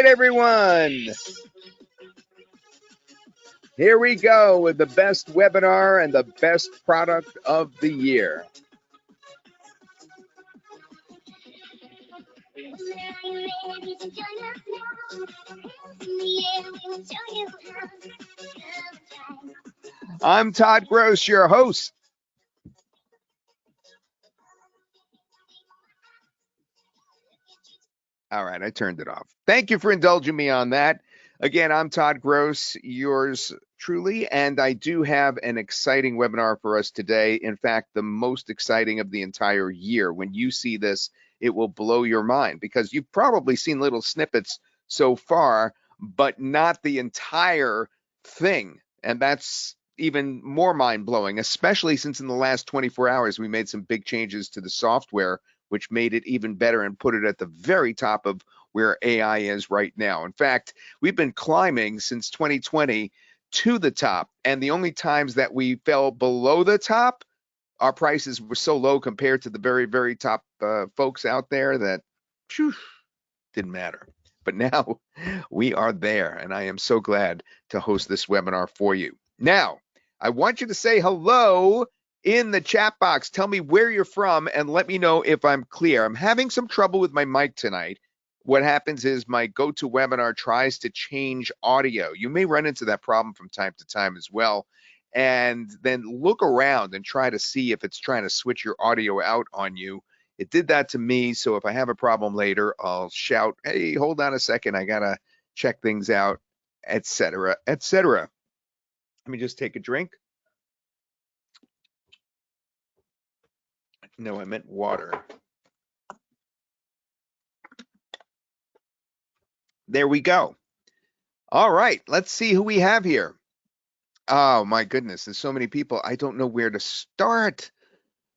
right, everyone. Here we go with the best webinar and the best product of the year. I'm Todd Gross, your host. All right, I turned it off. Thank you for indulging me on that. Again, I'm Todd Gross, yours truly, and I do have an exciting webinar for us today. In fact, the most exciting of the entire year. When you see this, it will blow your mind because you've probably seen little snippets so far, but not the entire thing. And that's even more mind-blowing, especially since in the last 24 hours, we made some big changes to the software, which made it even better and put it at the very top of where AI is right now. In fact, we've been climbing since 2020 to the top, and the only times that we fell below the top, our prices were so low compared to the very, very top folks out there that didn't matter. But now we are there, and I am so glad to host this webinar for you. Now, I want you to say hello in the chat box. Tell me where you're from and let me know if I'm clear. I'm having some trouble with my mic tonight. What happens is my GoToWebinar tries to change audio. You may run into that problem from time to time as well. And then look around and try to see if it's trying to switch your audio out on you. It did that to me, so if I have a problem later, I'll shout, hey, hold on a second, I gotta check things out, etc., etc. Let me just take a drink. No, I meant water. There we go. All right, let's see who we have here. Oh my goodness, there's so many people. I don't know where to start.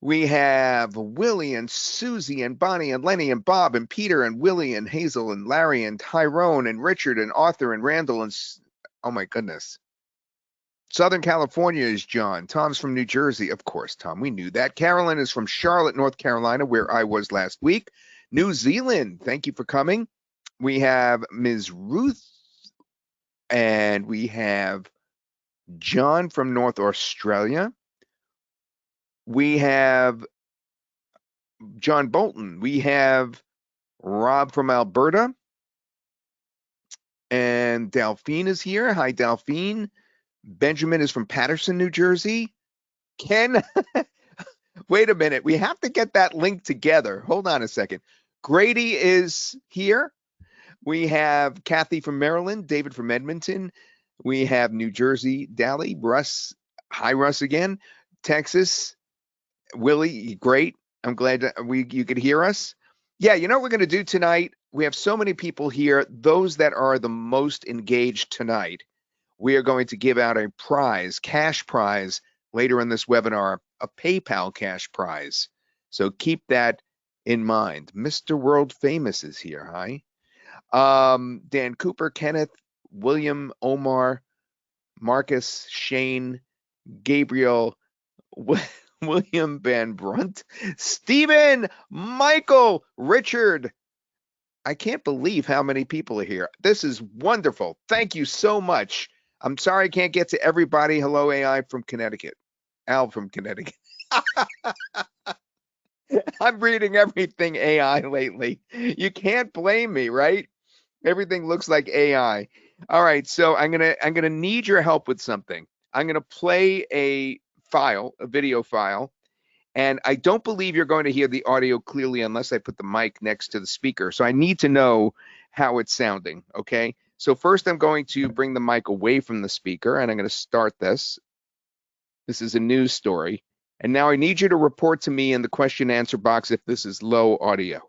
We have Willie and Susie and Bonnie and Lenny and Bob and Peter and Willie and Hazel and Larry and Tyrone and Richard and Arthur and Randall and, oh my goodness. Southern California is John. Tom's from New Jersey. Of course, Tom, we knew that. Carolyn is from Charlotte, North Carolina, where I was last week. New Zealand, thank you for coming. We have Ms. Ruth, and we have John from North Australia. We have John Bolton. We have Rob from Alberta. And Delphine is here. Hi, Delphine. Benjamin is from Patterson, New Jersey. Ken, wait a minute. We have to get that link together. Hold on a second. Grady is here. We have Kathy from Maryland, David from Edmonton. We have New Jersey, Dally, Russ. Hi, Russ again. Texas, Willie, great. I'm glad that you could hear us. Yeah, you know what we're going to do tonight? We have so many people here. Those that are the most engaged tonight, we are going to give out a prize, cash prize, later in this webinar, a PayPal cash prize. So keep that in mind. Mr. World Famous is here. Hi. Dan Cooper, Kenneth, William, Omar, Marcus, Shane, Gabriel, William Van Brunt, Stephen, Michael, Richard. I can't believe how many people are here. This is wonderful. Thank you so much. I'm sorry I can't get to everybody. Hello, AI from Connecticut. Al from Connecticut. I'm reading everything AI lately. You can't blame me, right? Everything looks like AI. All right, so I'm gonna need your help with something. I'm gonna play a video file, and I don't believe you're going to hear the audio clearly unless I put the mic next to the speaker. So I need to know how it's sounding, okay? So first I'm going to bring the mic away from the speaker, and I'm going to start this. This is a news story. And now I need you to report to me in the question and answer box if this is low audio.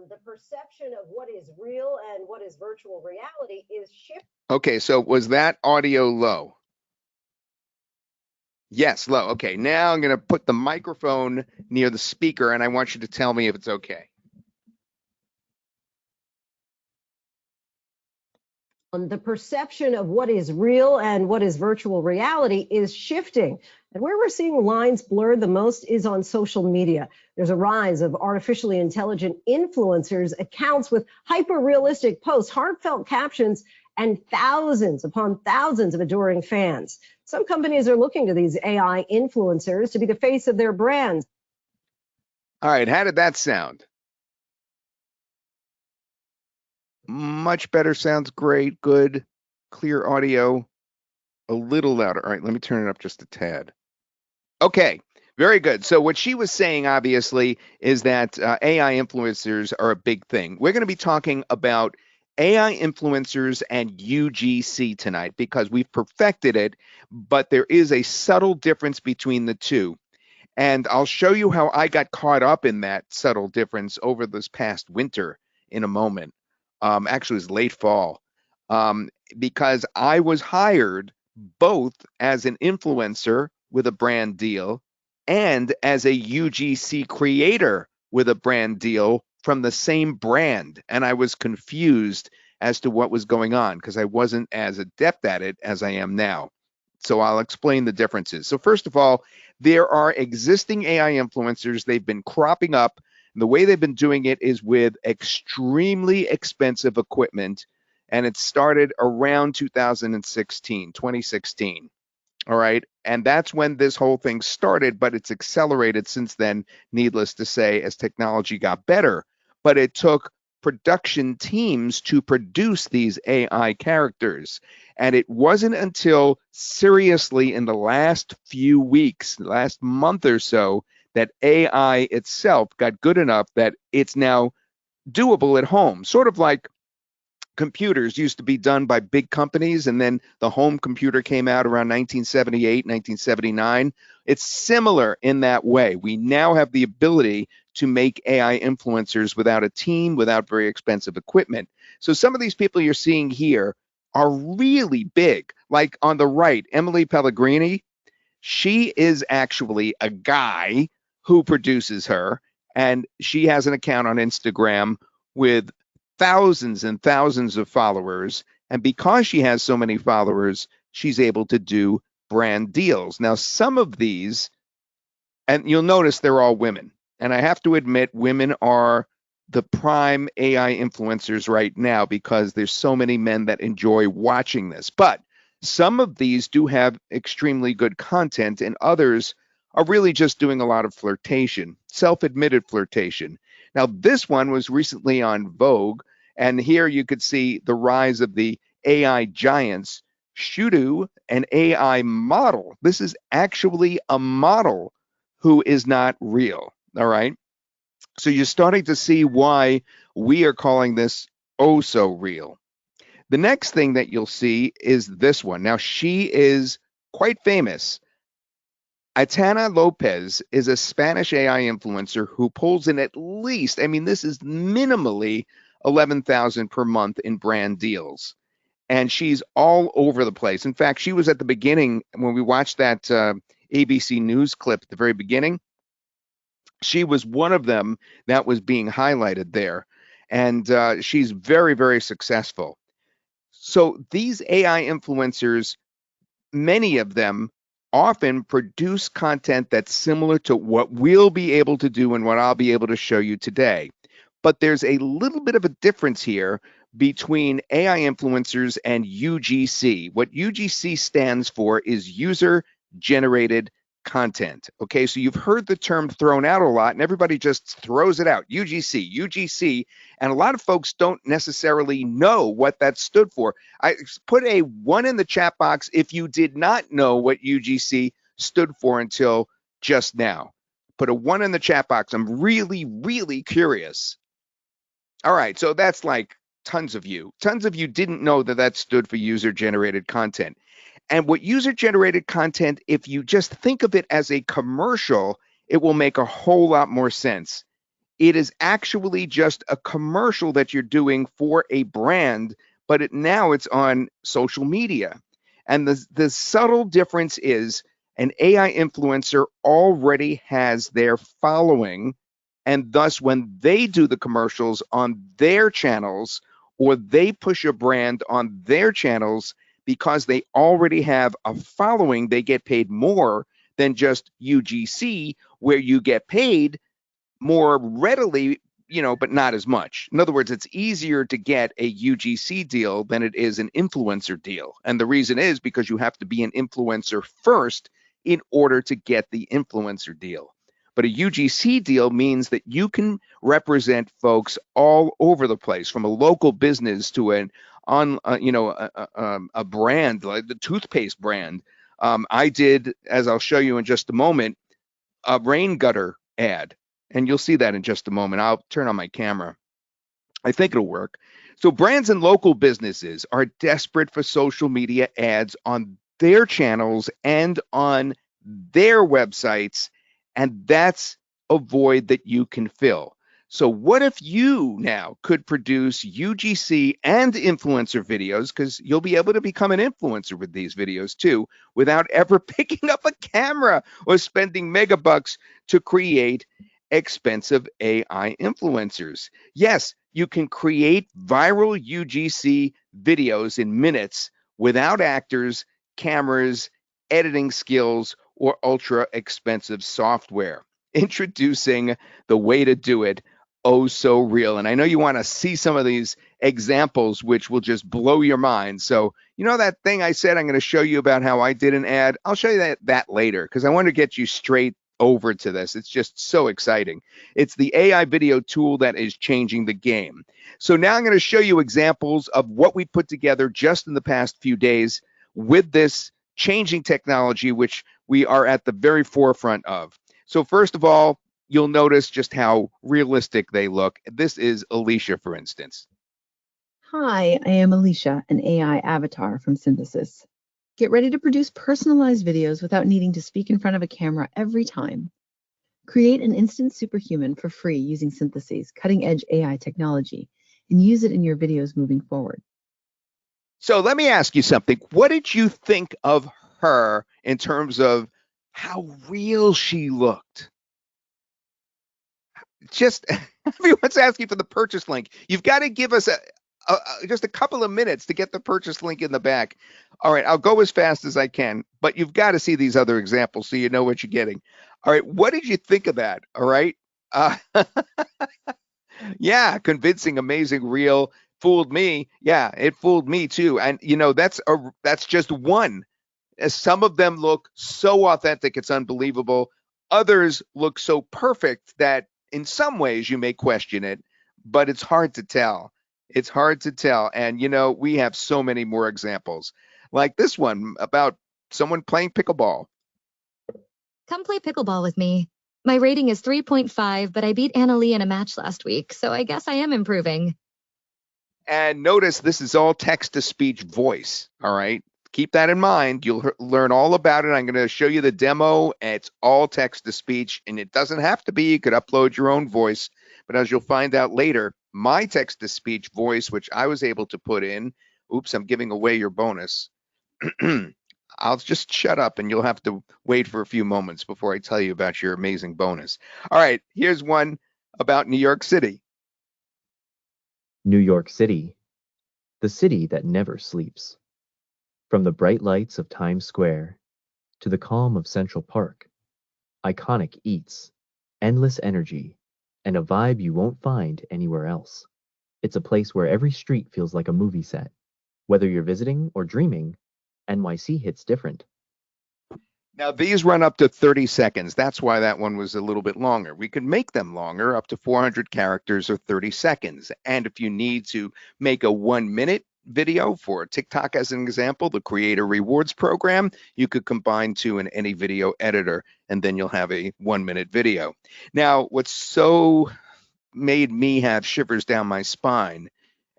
The perception of what is real and what is virtual reality is shifting. Okay, so was that audio low? Yes, low. Okay, now I'm going to put the microphone near the speaker, and I want you to tell me if it's okay. The perception of what is real and what is virtual reality is shifting. And where we're seeing lines blurred the most is on social media. There's a rise of artificially intelligent influencers, accounts with hyper-realistic posts, heartfelt captions, and thousands upon thousands of adoring fans. Some companies are looking to these AI influencers to be the face of their brands. All right, how did that sound? Much better, sounds great, good, clear audio, a little louder. All right, let me turn it up just a tad. Okay, very good. So what she was saying, obviously, is that AI influencers are a big thing. We're going to be talking about AI influencers and UGC tonight because we've perfected it, but there is a subtle difference between the two. And I'll show you how I got caught up in that subtle difference over this past winter in a moment. Actually, it was late fall um, because I was hired both as an influencer with a brand deal and as a UGC creator with a brand deal from the same brand. And I was confused as to what was going on because I wasn't as adept at it as I am now. So I'll explain the differences. So first of all, there are existing AI influencers. They've been cropping up. And the way they've been doing it is with extremely expensive equipment. And it started around 2016. All right. And that's when this whole thing started, but it's accelerated since then, needless to say, as technology got better. But it took production teams to produce these AI characters. And it wasn't until seriously in the last few weeks, last month or so, that AI itself got good enough that it's now doable at home. Sort of like computers used to be done by big companies, and then the home computer came out around 1978, 1979. It's similar in that way. We now have the ability to make AI influencers without a team, without very expensive equipment. So some of these people you're seeing here are really big. Like on the right, Emily Pellegrini, she is actually a guy who produces her, and she has an account on Instagram with thousands and thousands of followers. And because she has so many followers, she's able to do brand deals. Now, some of these, and you'll notice they're all women. And I have to admit, women are the prime AI influencers right now because there's so many men that enjoy watching this. But some of these do have extremely good content, and others are really just doing a lot of flirtation, self-admitted flirtation. Now, this one was recently on Vogue, and here you could see the rise of the AI giants. Shudu, an AI model. This is actually a model who is not real. All right. So you're starting to see why we are calling this oh so real. The next thing that you'll see is this one. Now, she is quite famous. Aitana Lopez is a Spanish AI influencer who pulls in at least, I mean, this is minimally 11,000 per month in brand deals. And she's all over the place. In fact, she was at the beginning when we watched that ABC News clip at the very beginning. She was one of them that was being highlighted there. And she's very, very successful. So these AI influencers, many of them often produce content that's similar to what we'll be able to do and what I'll be able to show you today. But there's a little bit of a difference here between AI influencers and UGC. What UGC stands for is user generated content. Okay, so you've heard the term thrown out a lot and everybody just throws it out. UGC. And a lot of folks don't necessarily know what that stood for. I put a 1 in the chat box if you did not know what UGC stood for until just now. Put a 1 in the chat box. I'm really, really curious. All right, so that's like tons of you. Tons of you didn't know that that stood for user-generated content. And what user-generated content, if you just think of it as a commercial, it will make a whole lot more sense. It is actually just a commercial that you're doing for a brand, but now it's on social media. And the subtle difference is an AI influencer already has their following, and thus when they do the commercials on their channels or they push a brand on their channels because they already have a following, they get paid more than just UGC, where you get paid more readily, but not as much. In other words, it's easier to get a UGC deal than it is an influencer deal. And the reason is because you have to be an influencer first in order to get the influencer deal. But a UGC deal means that you can represent folks all over the place, from a local business to a brand like the toothpaste brand. I did, as I'll show you in just a moment, a rain gutter ad, and you'll see that in just a moment. I'll turn on my camera. I think it'll work. So brands and local businesses are desperate for social media ads on their channels and on their websites, and that's a void that you can fill. So what if you now could produce UGC and influencer videos, because you'll be able to become an influencer with these videos too, without ever picking up a camera or spending megabucks to create expensive AI influencers. Yes, you can create viral UGC videos in minutes without actors, cameras, editing skills, or ultra expensive software. Introducing the way to do it, OhSoReal. And I know you want to see some of these examples, which will just blow your mind. So, that thing I said I'm going to show you about how I did an ad? I'll show you that later, because I want to get you straight over to this. It's just so exciting. It's the AI video tool that is changing the game. So now I'm going to show you examples of what we put together just in the past few days with this changing technology, which we are at the very forefront of. So first of all, you'll notice just how realistic they look. This is Alicia, for instance. Hi, I am Alicia, an AI avatar from Synthesis. Get ready to produce personalized videos without needing to speak in front of a camera every time. Create an instant superhuman for free using Synthesis, cutting-edge AI technology, and use it in your videos moving forward. So let me ask you something. What did you think of her in terms of how real she looked? Just everyone's asking for the purchase link. You've got to give us just a couple of minutes to get the purchase link in the back. All right, I'll go as fast as I can, but you've got to see these other examples so you know what you're getting. All right, what did you think of that? All right. Yeah, convincing, amazing, real. Fooled me. Yeah, it fooled me too. And that's just one. Some of them look so authentic, it's unbelievable. Others look so perfect that in some ways you may question it, but it's hard to tell. It's hard to tell. And, we have so many more examples, like this one about someone playing pickleball. Come play pickleball with me. My rating is 3.5, but I beat Anna Lee in a match last week, so I guess I am improving. And notice this is all text-to-speech voice, all right? Keep that in mind. You'll learn all about it. I'm going to show you the demo. It's all text-to-speech, and it doesn't have to be. You could upload your own voice. But as you'll find out later, my text-to-speech voice, which I was able to put in, oops, I'm giving away your bonus. I'll just shut up, and you'll have to wait for a few moments before I tell you about your amazing bonus. All right, here's one about New York City. New York City, the city that never sleeps. From the bright lights of Times Square to the calm of Central Park, iconic eats, endless energy, and a vibe you won't find anywhere else. It's a place where every street feels like a movie set. Whether you're visiting or dreaming, NYC hits different. Now, these run up to 30 seconds. That's why that one was a little bit longer. We could make them longer, up to 400 characters or 30 seconds. And if you need to make a 1-minute video for TikTok, as an example, the Creator Rewards program, you could combine two in any video editor, and then you'll have a 1-minute video. Now, what's so made me have shivers down my spine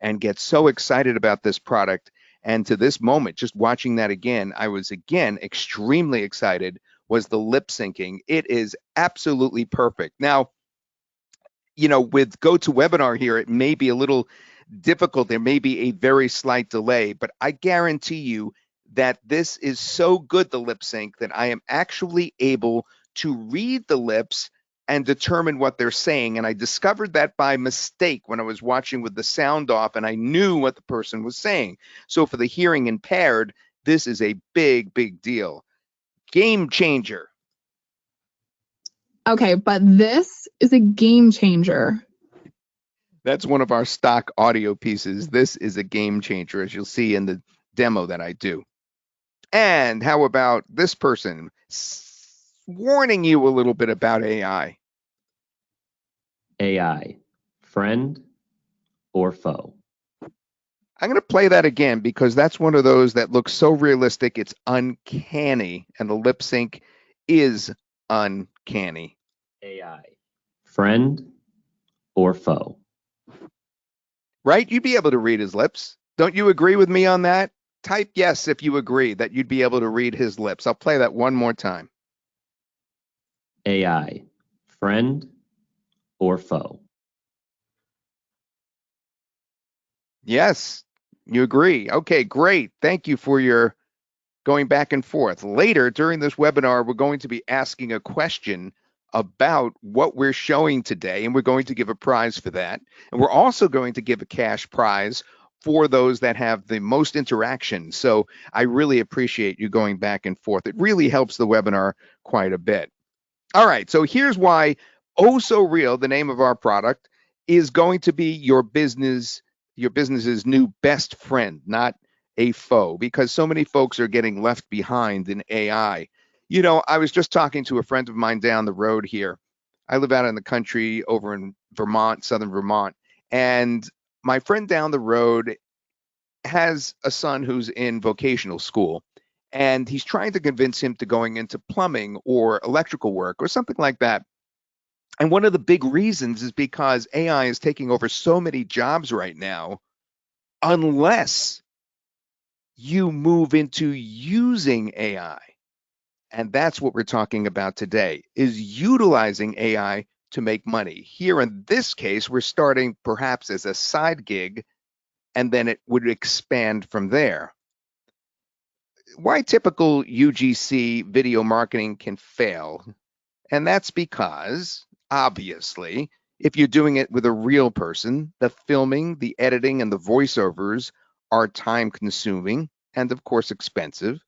and get so excited about this product, and to this moment, just watching that again, I was again extremely excited, was the lip syncing. It is absolutely perfect. Now, with GoToWebinar here, it may be a little difficult. There may be a very slight delay, but I guarantee you that this is so good, the lip sync, that I am actually able to read the lips and determine what they're saying. And I discovered that by mistake when I was watching with the sound off, and I knew what the person was saying. So for the hearing impaired, this is a big, big deal. Game changer. Okay, but this is a game changer. That's one of our stock audio pieces. This is a game changer, as you'll see in the demo that I do. And how about this person warning you a little bit about AI? AI, friend or foe? I'm going to play that again because that's one of those that looks so realistic, it's uncanny, and the lip sync is uncanny. AI, friend or foe? Right? You'd be able to read his lips. Don't you agree with me on that? Type yes if you agree that you'd be able to read his lips. I'll play that one more time. AI, friend or foe? Yes, you agree. Okay, great. Thank you for your going back and forth. Later during this webinar, we're going to be asking a question about what we're showing today, and we're going to give a prize for that. And we're also going to give a cash prize for those that have the most interaction. So I really appreciate you going back and forth. It really helps the webinar quite a bit. All right, so here's why OhSoReal, the name of our product, is going to be your business's new best friend, not a foe, because so many folks are getting left behind in AI. You know, I was just talking to a friend of mine down the road here. I live out in the country over in Vermont, southern Vermont, and my friend down the road has a son who's in vocational school, and he's trying to convince him to going into plumbing or electrical work or something like that. And one of the big reasons is because AI is taking over so many jobs right now, unless you move into using AI. And that's what we're talking about today, is utilizing AI to make money. Here in this case, we're starting perhaps as a side gig, and then it would expand from there. Why typical UGC video marketing can fail? And that's because, obviously, if you're doing it with a real person, the filming, the editing, and the voiceovers are time consuming and, of course, expensive.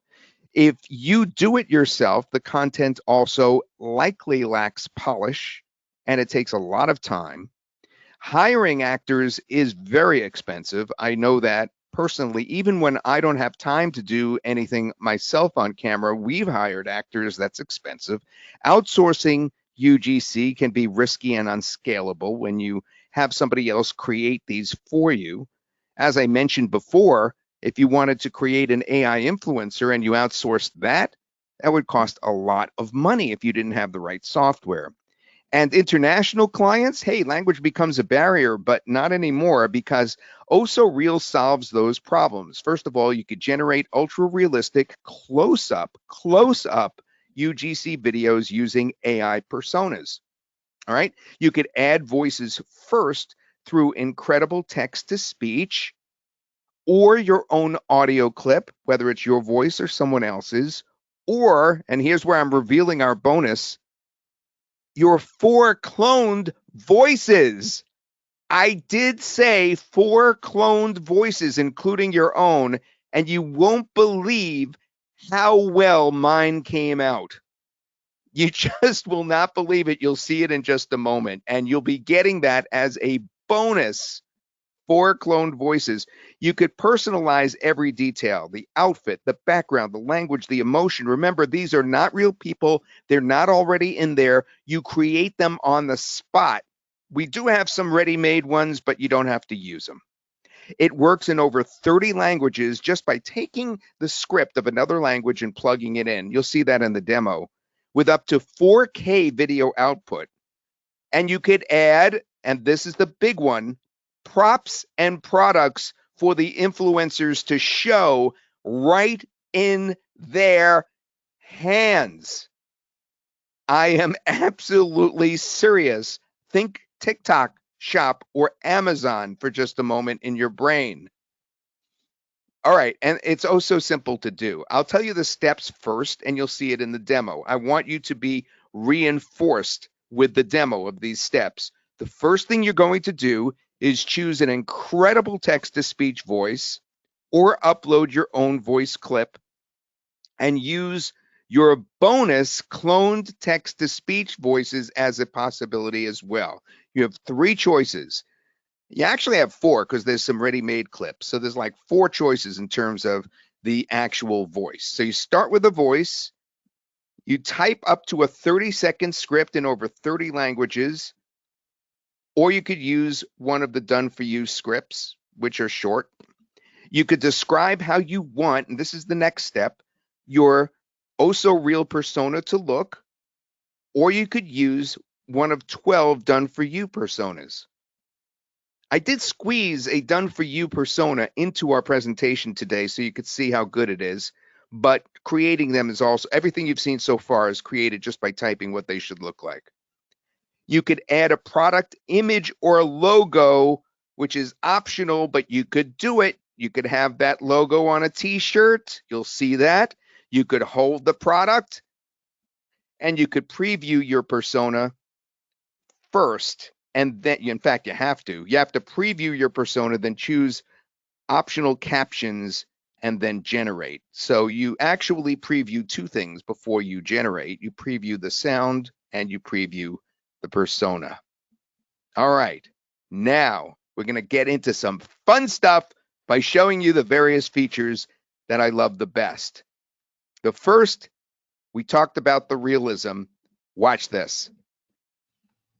If you do it yourself, the content also likely lacks polish and it takes a lot of time. Hiring actors is very expensive. I know that personally. Even when I don't have time to do anything myself on camera, we've hired actors. That's expensive. Outsourcing UGC can be risky and unscalable when you have somebody else create these for you. As I mentioned before, if you wanted to create an AI influencer and you outsourced that, that would cost a lot of money if you didn't have the right software. And international clients, hey, language becomes a barrier, but not anymore, because OhSoReal solves those problems. First of all, you could generate ultra realistic close-up UGC videos using AI personas. All right. You could add voices first through incredible text to speech or your own audio clip, whether it's your voice or someone else's, or, and here's where I'm revealing our bonus, your 4 cloned voices. I did say 4 cloned voices, including your own, and you won't believe how well mine came out. You just will not believe it. You'll see it in just a moment, and you'll be getting that as a bonus. 4 cloned voices. You could personalize every detail, the outfit, the background, the language, the emotion. Remember, these are not real people. They're not already in there. You create them on the spot. We do have some ready-made ones, but you don't have to use them. It works in over 30 languages just by taking the script of another language and plugging it in. You'll see that in the demo, with up to 4K video output. And you could add, and this is the big one, props and products for the influencers to show right in their hands. I am absolutely serious. Think TikTok Shop or Amazon for just a moment in your brain. All right, and it's oh so simple to do. I'll tell you the steps first, and you'll see it in the demo. I want you to be reinforced with the demo of these steps. The first thing you're going to do is choose an incredible text-to-speech voice or upload your own voice clip and use your bonus cloned text-to-speech voices as a possibility as well. You have 3 choices. You actually have 4 because there's some ready-made clips. So there's like 4 choices in terms of the actual voice. So you start with a voice. You type up to a 30-second script in over 30 languages, or you could use one of the done-for-you scripts, which are short. You could describe how you want, and this is the next step, your OhSoReal persona to look, or you could use one of 12 done-for-you personas. I did squeeze a done-for-you persona into our presentation today so you could see how good it is, but creating them is also, everything you've seen so far is created just by typing what they should look like. You could add a product image or a logo, which is optional, but you could do it. You could have that logo on a t-shirt. You'll see that. You could hold the product, and you could preview your persona first. And then, in fact, you have to preview your persona, then choose optional captions, and then generate. So you actually preview 2 things before you generate. You preview the sound and you preview the persona. All right, now we're going to get into some fun stuff by showing you the various features that I love the best. The first, we talked about the realism. Watch this.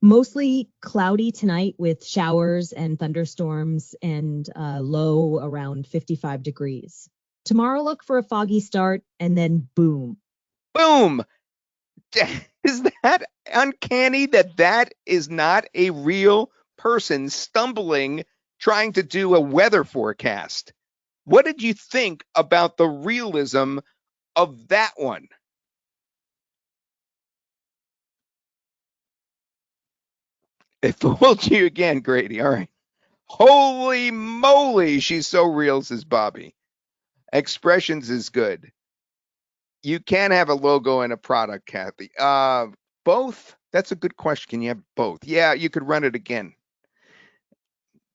Mostly cloudy tonight with showers and thunderstorms and low around 55 degrees. Tomorrow, look for a foggy start and then boom. Boom! Is that uncanny that is not a real person stumbling trying to do a weather forecast? What did you think about the realism of that one? It fooled you again, Grady. All right. Holy moly, she's so real, says Bobby. Expressions is good. You can have a logo and a product, Kathy. Both? That's a good question. Can you have both? Yeah, you could run it again.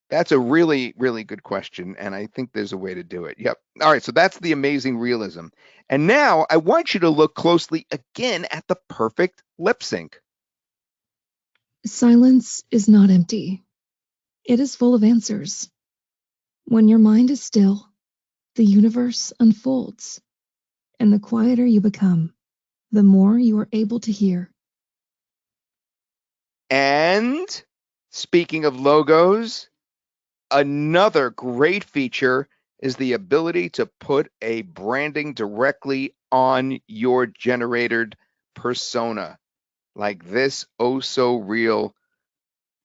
That's a really, really good question, and I think there's a way to do it. Yep. All right, so that's the amazing realism. And now I want you to look closely again at the perfect lip sync. Silence is not empty. It is full of answers. When your mind is still, the universe unfolds, and the quieter you become, the more you are able to hear. And speaking of logos, another great feature is the ability to put a branding directly on your generated persona, like this OhSoReal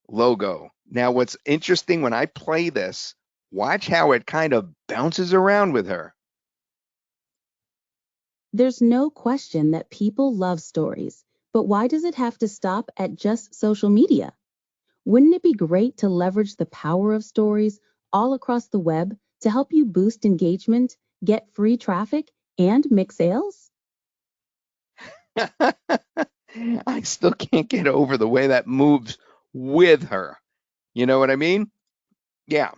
logo. Now, what's interesting when I play this, watch how it kind of bounces around with her. There's no question that people love stories, but why does it have to stop at just social media? Wouldn't it be great to leverage the power of stories all across the web to help you boost engagement, get free traffic, and make sales? I still can't get over the way that moves with her. You know what I mean? Yeah.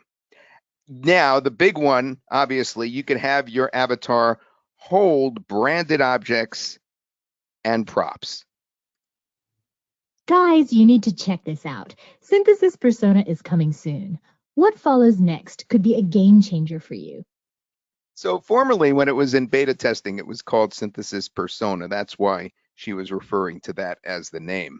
Now, the big one, obviously, you can have your avatar hold branded objects and props. Guys, you need to check this out. Synthesis Persona is coming soon. What follows next could be a game changer for you. So formerly, when it was in beta testing, it was called Synthesis Persona. That's why she was referring to that as the name.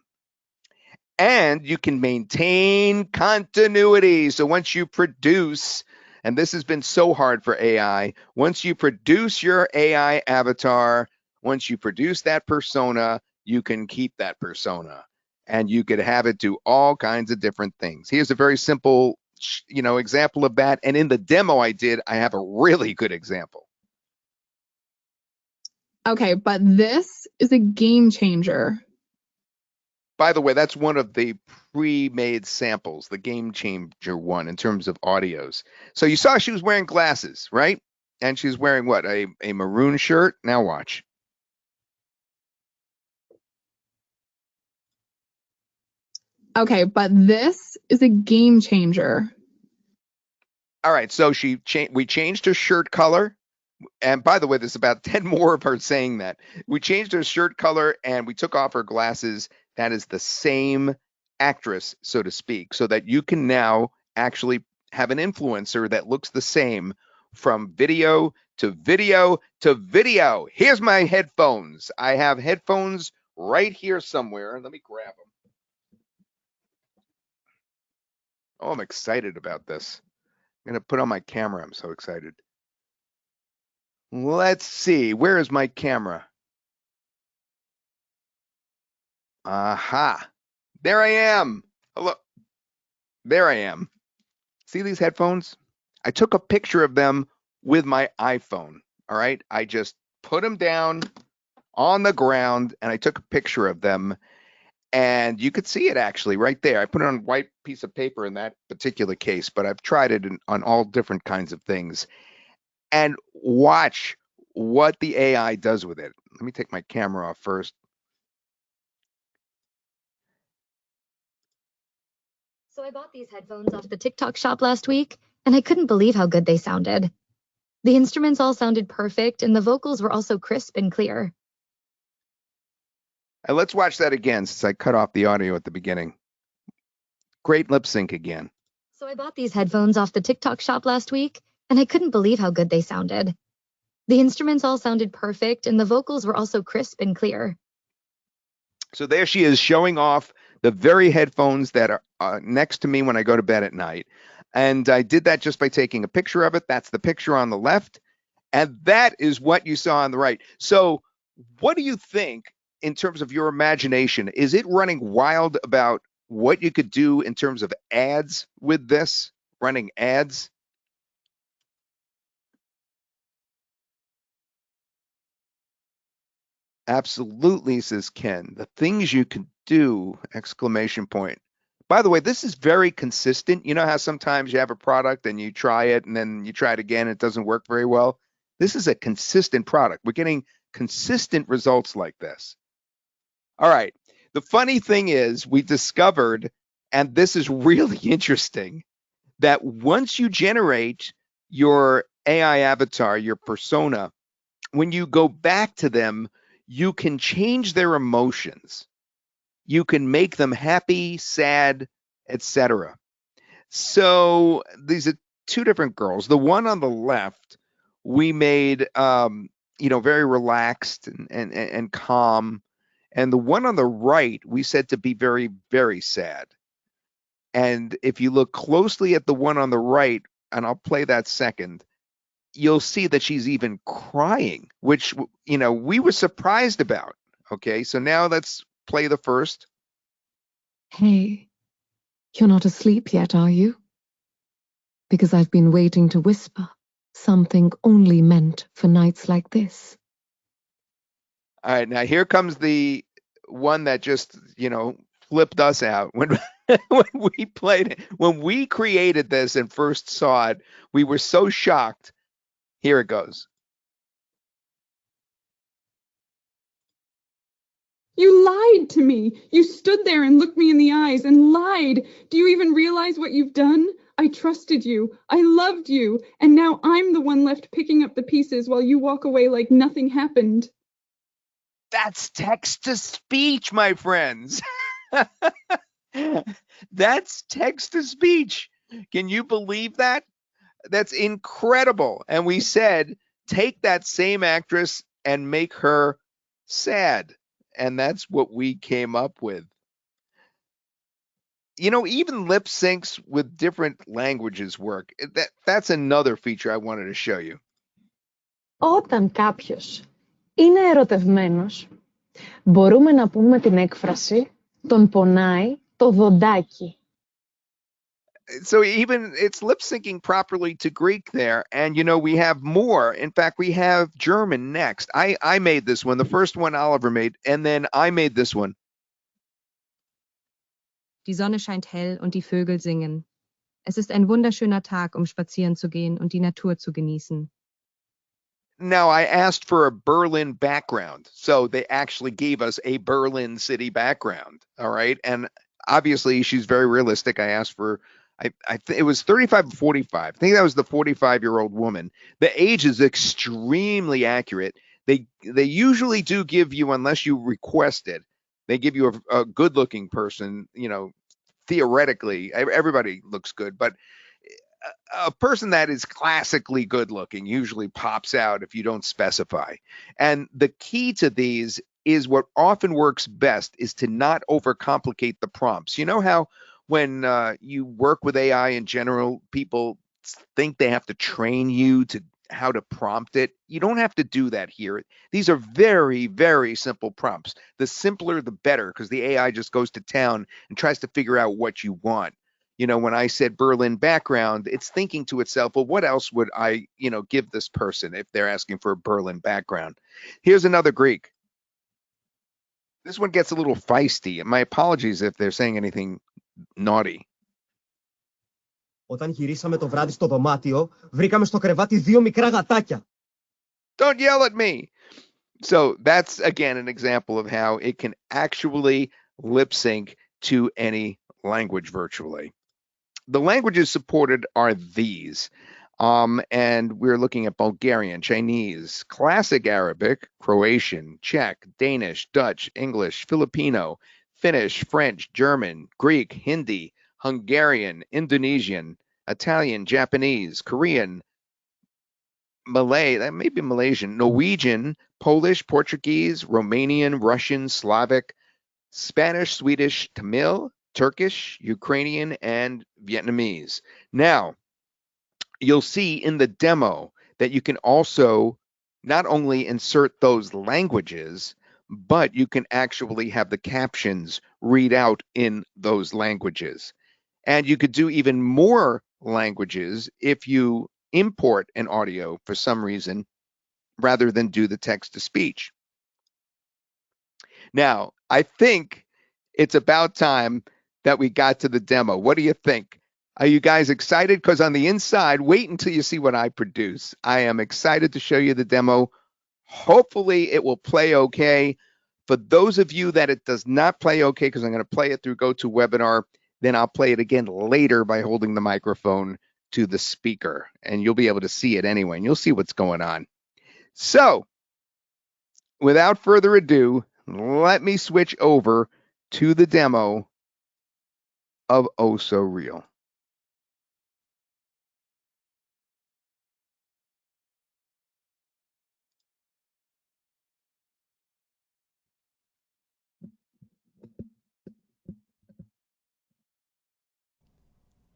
And you can maintain continuity. So once you produce, and this has been so hard for AI, once you produce your AI avatar, once you produce that persona, you can keep that persona. And you could have it do all kinds of different things. Here's a very simple, example of that. And in the demo I did, I have a really good example. Okay, but this is a game changer. By the way, that's one of the pre-made samples, the game changer one in terms of audios. So you saw she was wearing glasses, right? And she's wearing what? A maroon shirt? Now watch. Okay, but this is a game changer. All right, so we changed her shirt color. And by the way, there's about 10 more of her saying that. We changed her shirt color and we took off her glasses. That is the same actress, so to speak, so that you can now actually have an influencer that looks the same from video to video to video. Here's my headphones. I have headphones right here somewhere. Let me grab them. Oh, I'm excited about this. I'm going to put on my camera. I'm so excited. Let's see. Where is my camera? Aha. There I am. Hello. There I am. See these headphones? I took a picture of them with my iPhone. All right. I just put them down on the ground and I took a picture of them. And you could see it actually right there. I put it on a white piece of paper in that particular case, but I've tried it on all different kinds of things. And watch what the AI does with it. Let me take my camera off first. So I bought these headphones off the TikTok shop last week, and I couldn't believe how good they sounded. The instruments all sounded perfect, and the vocals were also crisp and clear. Let's watch that again since I cut off the audio at the beginning. Great lip sync again. So I bought these headphones off the TikTok shop last week, and I couldn't believe how good they sounded. The instruments all sounded perfect, and the vocals were also crisp and clear. So there she is showing off the very headphones that are next to me when I go to bed at night. And I did that just by taking a picture of it. That's the picture on the left. And that is what you saw on the right. So what do you think in terms of your imagination? Is it running wild about what you could do in terms of ads with this, running ads? Absolutely, says Ken. The things you can do, exclamation point. By the way, this is very consistent. You know how sometimes you have a product and you try it and then you try it again, it doesn't work very well. This is a consistent product. We're getting consistent results like this. All right. The funny thing is we discovered, and this is really interesting, that once you generate your AI avatar, your persona, when you go back to them, you can change their emotions. You can make them happy, sad, etc. So these are two different girls. The one on the left, we made, very relaxed and calm. And the one on the right, we said to be very, very sad. And if you look closely at the one on the right, and I'll play that second, you'll see that she's even crying, which, we were surprised about. Okay, so now let's play the first. Hey, you're not asleep yet, are you? Because I've been waiting to whisper something only meant for nights like this. All right, now here comes the one that just, flipped us out. When we played it, when we created this and first saw it, we were so shocked. Here it goes. You lied to me. You stood there and looked me in the eyes and lied. Do you even realize what you've done? I trusted you. I loved you. And now I'm the one left picking up the pieces while you walk away like nothing happened. That's text to speech, my friends. That's text to speech. Can you believe that? That's incredible. And we said, take that same actress and make her sad. And that's what we came up with. Even lip syncs with different languages work. That's another feature I wanted to show you. Όταν κάποιος είναι ερωτευμένος, μπορούμε να πούμε την έκφραση «τον πονάει το δοντάκι». So even it's lip syncing properly to Greek there. And, we have more. In fact, we have German next. I made this one. The first one Oliver made. And then I made this one. Die Sonne scheint hell und die Vögel singen. Es ist ein wunderschöner Tag, spazieren zu gehen und die Natur zu genießen. Now, I asked for a Berlin background. So they actually gave us a Berlin city background. All right. And Obviously, she's very realistic. I asked for, it was 35 to 45. I think that was the 45-year-old woman. The age is extremely accurate. They usually do give you, unless you request it, they give you a good-looking person. Theoretically, everybody looks good, but a person that is classically good looking usually pops out if you don't specify. And the key to these is what often works best is to not overcomplicate the prompts. You know how when you work with AI in general, people think they have to train you to how to prompt it? You don't have to do that here. These are very, very simple prompts. The simpler, the better, because the AI just goes to town and tries to figure out what you want. When I said Berlin background, it's thinking to itself, well, what else would I, give this person if they're asking for a Berlin background? Here's another Greek. This one gets a little feisty. My apologies if they're saying anything naughty. Όταν γυρίσαμε το βράδυ στο δωμάτιο, βρήκαμε στο κρεβάτι 2 μικρά γατάκια. Don't yell at me. So that's, again, an example of how it can actually lip sync to any language virtually. The languages supported are these. And we're looking at Bulgarian, Chinese, Classic Arabic, Croatian, Czech, Danish, Dutch, English, Filipino, Finnish, French, German, Greek, Hindi, Hungarian, Indonesian, Italian, Japanese, Korean, Malay, that may be Malaysian, Norwegian, Polish, Portuguese, Romanian, Russian, Slavic, Spanish, Swedish, Tamil, Turkish, Ukrainian, and Vietnamese. Now, you'll see in the demo that you can also not only insert those languages, but you can actually have the captions read out in those languages. And you could do even more languages if you import an audio for some reason, rather than do the text to speech. Now, I think it's about time that we got to the demo. What do you think? Are you guys excited? Because on the inside, wait until you see what I produce. I am excited to show you the demo. Hopefully it will play okay. For those of you that it does not play okay, because I'm going to play it through GoToWebinar, then I'll play it again later by holding the microphone to the speaker, and you'll be able to see it anyway, and you'll see what's going on. So, without further ado, let me switch over to the demo of OhSoReal.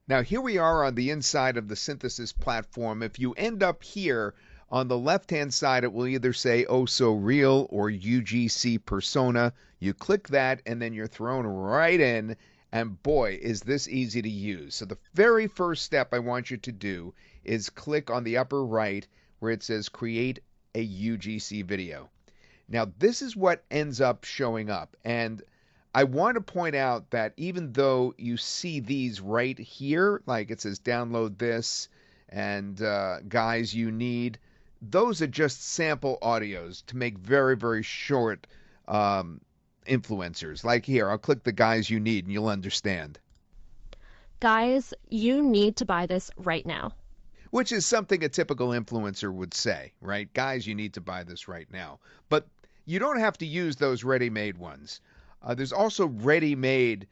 Now, here we are on the inside of the Synthesis platform. If you end up here on the left-hand side, it will either say OhSoReal or UGC Persona. You click that, and then you're thrown right in. And boy, is this easy to use. So the very first step I want you to do is click on the upper right where it says Create a UGC video. Now, this is what ends up showing up. And I want to point out that even though you see these right here, like it says download this and guys you need, those are just sample audios to make very, very short influencers. Like here, I'll click the guys you need and you'll understand. Guys, you need to buy this right now. Which is something a typical influencer would say, right? Guys, you need to buy this right now. But you don't have to use those ready-made ones. There's also ready-made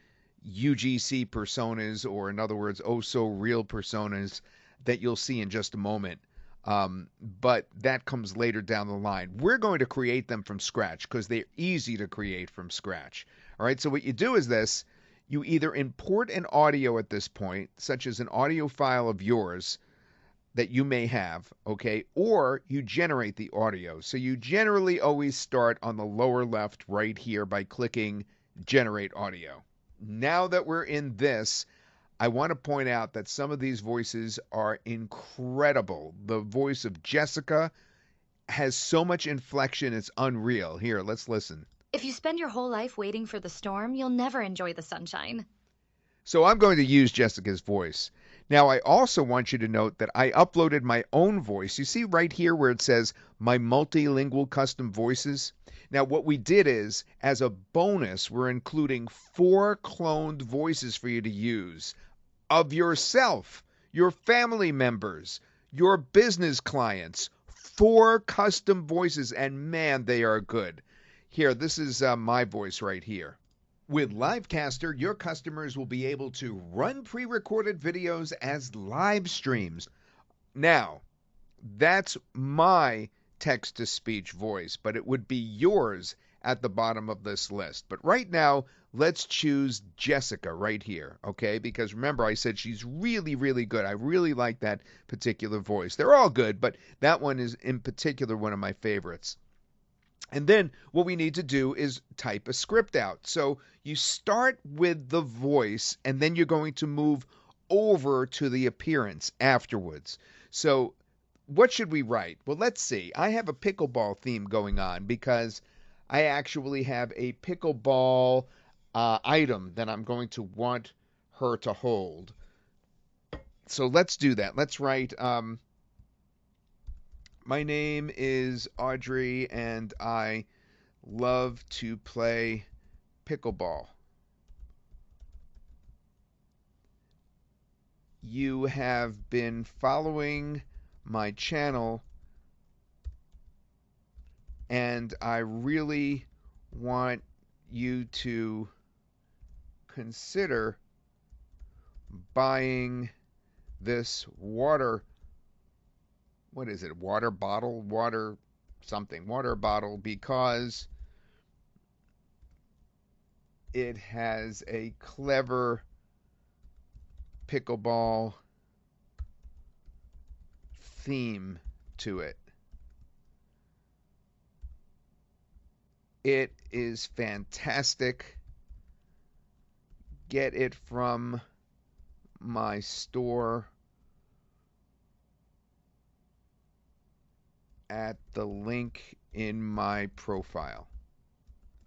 UGC personas, or in other words, OhSoReal personas that you'll see in just a moment. But that comes later down the line. We're going to create them from scratch because they're easy to create from scratch. All right, so what you do is this. You either import an audio at this point, such as an audio file of yours that you may have, okay, or you generate the audio. So you generally always start on the lower left right here by clicking Generate Audio. Now that we're in this, I want to point out that some of these voices are incredible. The voice of Jessica has so much inflection, it's unreal. Here, let's listen. If you spend your whole life waiting for the storm, you'll never enjoy the sunshine. So I'm going to use Jessica's voice. Now, I also want you to note that I uploaded my own voice. You see right here where it says my multilingual custom voices? Now, what we did is, as a bonus, we're including 4 cloned voices for you to use of yourself, your family members, your business clients. 4 custom voices, and man, they are good. Here, this is my voice right here. With Livecaster, your customers will be able to run pre-recorded videos as live streams. Now, that's my text-to-speech voice, but it would be yours at the bottom of this list. But right now, let's choose Jessica right here, okay? Because remember, I said she's really, really good. I really like that particular voice. They're all good, but that one is in particular one of my favorites. And then what we need to do is type a script out. So you start with the voice, and then you're going to move over to the appearance afterwards. So what should we write? Well, let's see. I have a pickleball theme going on because I actually have a pickleball item that I'm going to want her to hold. So let's do that. Let's write, my name is Audrey and I love to play pickleball. You have been following my channel and I really want you to consider buying this water bottle because it has a clever pickleball theme to it. It is fantastic. Get it from my store at the link in my profile.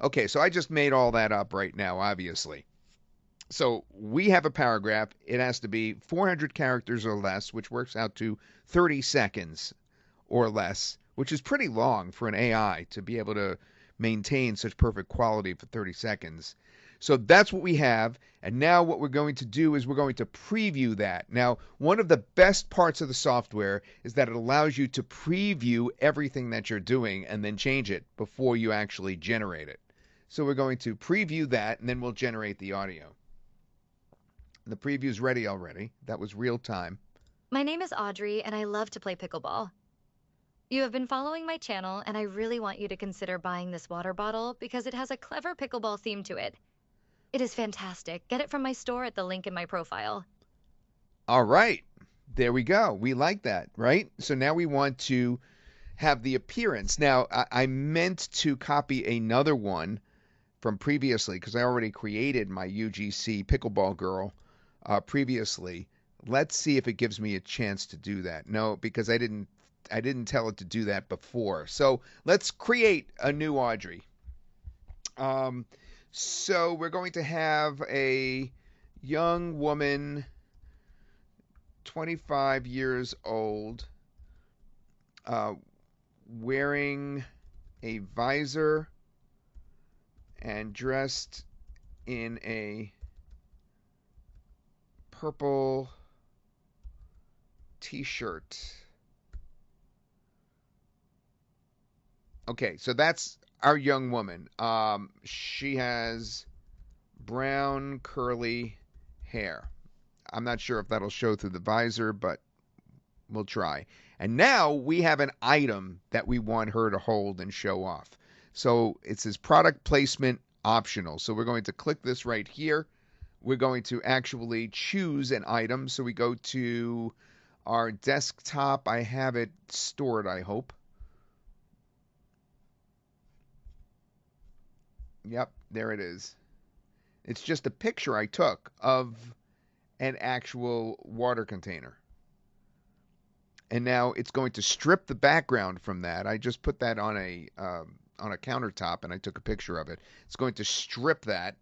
Okay, so I just made all that up right now, obviously. So we have a paragraph. It has to be 400 characters or less, which works out to 30 seconds or less, which is pretty long for an AI to be able to maintain such perfect quality for 30 seconds. So that's what we have. And now what we're going to do is we're going to preview that. Now, one of the best parts of the software is that it allows you to preview everything that you're doing and then change it before you actually generate it. So we're going to preview that, and then we'll generate the audio. The preview's ready already. That was real time. My name is Audrey, and I love to play pickleball. You have been following my channel, and I really want you to consider buying this water bottle because it has a clever pickleball theme to it. It is fantastic. Get it from my store at the link in my profile. All right. There we go. We like that, right? So now we want to have the appearance. Now, I meant to copy another one from previously because I already created my UGC pickleball girl previously. Let's see if it gives me a chance to do that. No, because I didn't tell it to do that before. So let's create a new Audrey. So we're going to have a young woman, 25 years old, wearing a visor and dressed in a purple t-shirt. Okay, so that's our young woman. She has brown curly hair. I'm not sure if that'll show through the visor, but we'll try. And now we have an item that we want her to hold and show off. So it says product placement optional. So we're going to click this right here. We're going to actually choose an item. So we go to our desktop. I have it stored, I hope. Yep, there it is. It's just a picture I took of an actual water container. And now it's going to strip the background from that. I just put that on a countertop and I took a picture of it. It's going to strip that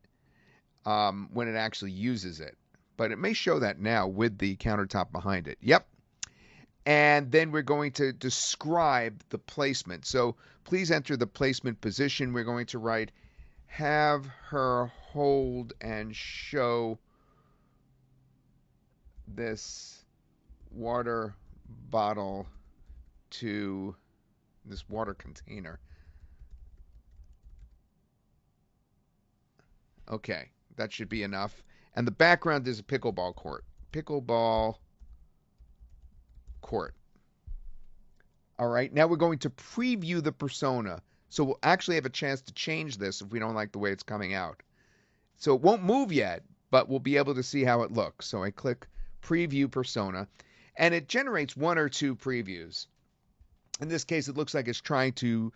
when it actually uses it. But it may show that now with the countertop behind it. Yep. And then we're going to describe the placement. So please enter the placement position. We're going to write, have her hold and show this water bottle to this water container. Okay, that should be enough. And the background is a pickleball court. Pickleball court. All right, now we're going to preview the persona. So we'll actually have a chance to change this if we don't like the way it's coming out. So it won't move yet, but we'll be able to see how it looks. So I click preview persona, and it generates one or two previews. In this case, it looks like it's trying to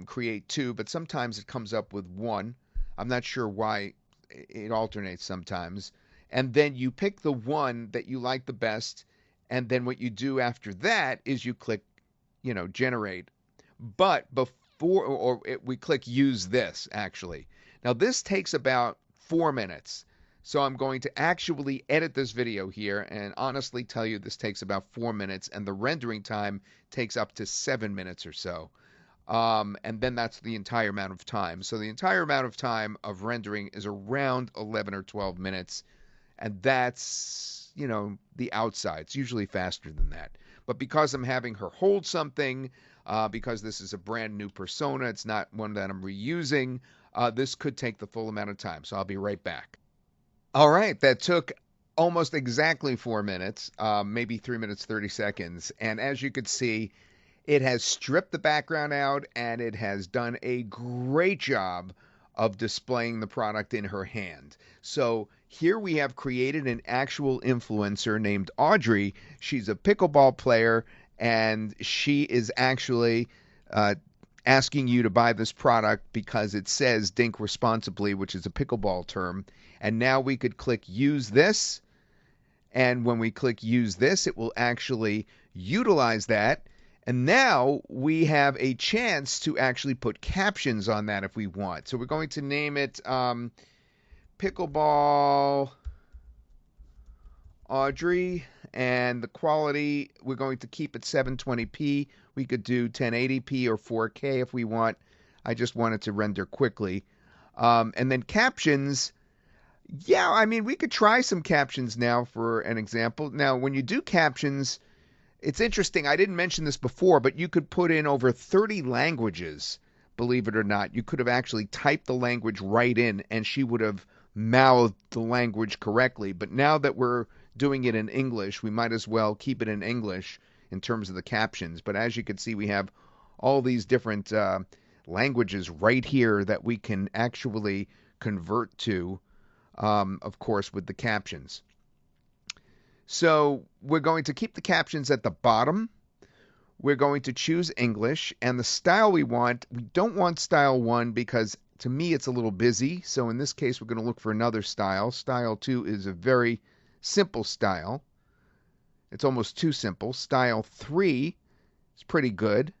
create two, but sometimes it comes up with one. I'm not sure why it alternates sometimes. And then you pick the one that you like the best, and then what you do after that is you click, generate. But before, we click use this, actually. Now, this takes about 4 minutes. So I'm going to actually edit this video here and honestly tell you this takes about 4 minutes, and the rendering time takes up to 7 minutes or so. And then that's the entire amount of time. So the entire amount of time of rendering is around 11 or 12 minutes. And that's, the outside. It's usually faster than that. But because I'm having her hold something, because this is a brand new persona, it's not one that I'm reusing, this could take the full amount of time. So I'll be right back. All right, that took almost exactly 4 minutes, maybe 3 minutes, 30 seconds. And as you can see, it has stripped the background out, and it has done a great job of displaying the product in her hand. So here we have created an actual influencer named Audrey. She's a pickleball player, and she is actually asking you to buy this product because it says dink responsibly, which is a pickleball term. And now we could click use this. And when we click use this, it will actually utilize that. And now we have a chance to actually put captions on that if we want. So we're going to name it Pickleball Audrey. And the quality, we're going to keep it 720p. We could do 1080p or 4K if we want. I just wanted to render quickly. And then captions. Yeah, I mean, we could try some captions now for an example. Now, when you do captions, it's interesting. I didn't mention this before, but you could put in over 30 languages, believe it or not. You could have actually typed the language right in, and she would have mouthed the language correctly. But now that we're doing it in English, we might as well keep it in English in terms of the captions. But as you can see, we have all these different languages right here that we can actually convert to, of course, with the captions. So we're going to keep the captions at the bottom. We're going to choose English, and the style we don't want style 1 because to me it's a little busy. So in this case, we're going to look for another style. Style 2 is a very simple style. It's almost too simple. Style 3 is pretty good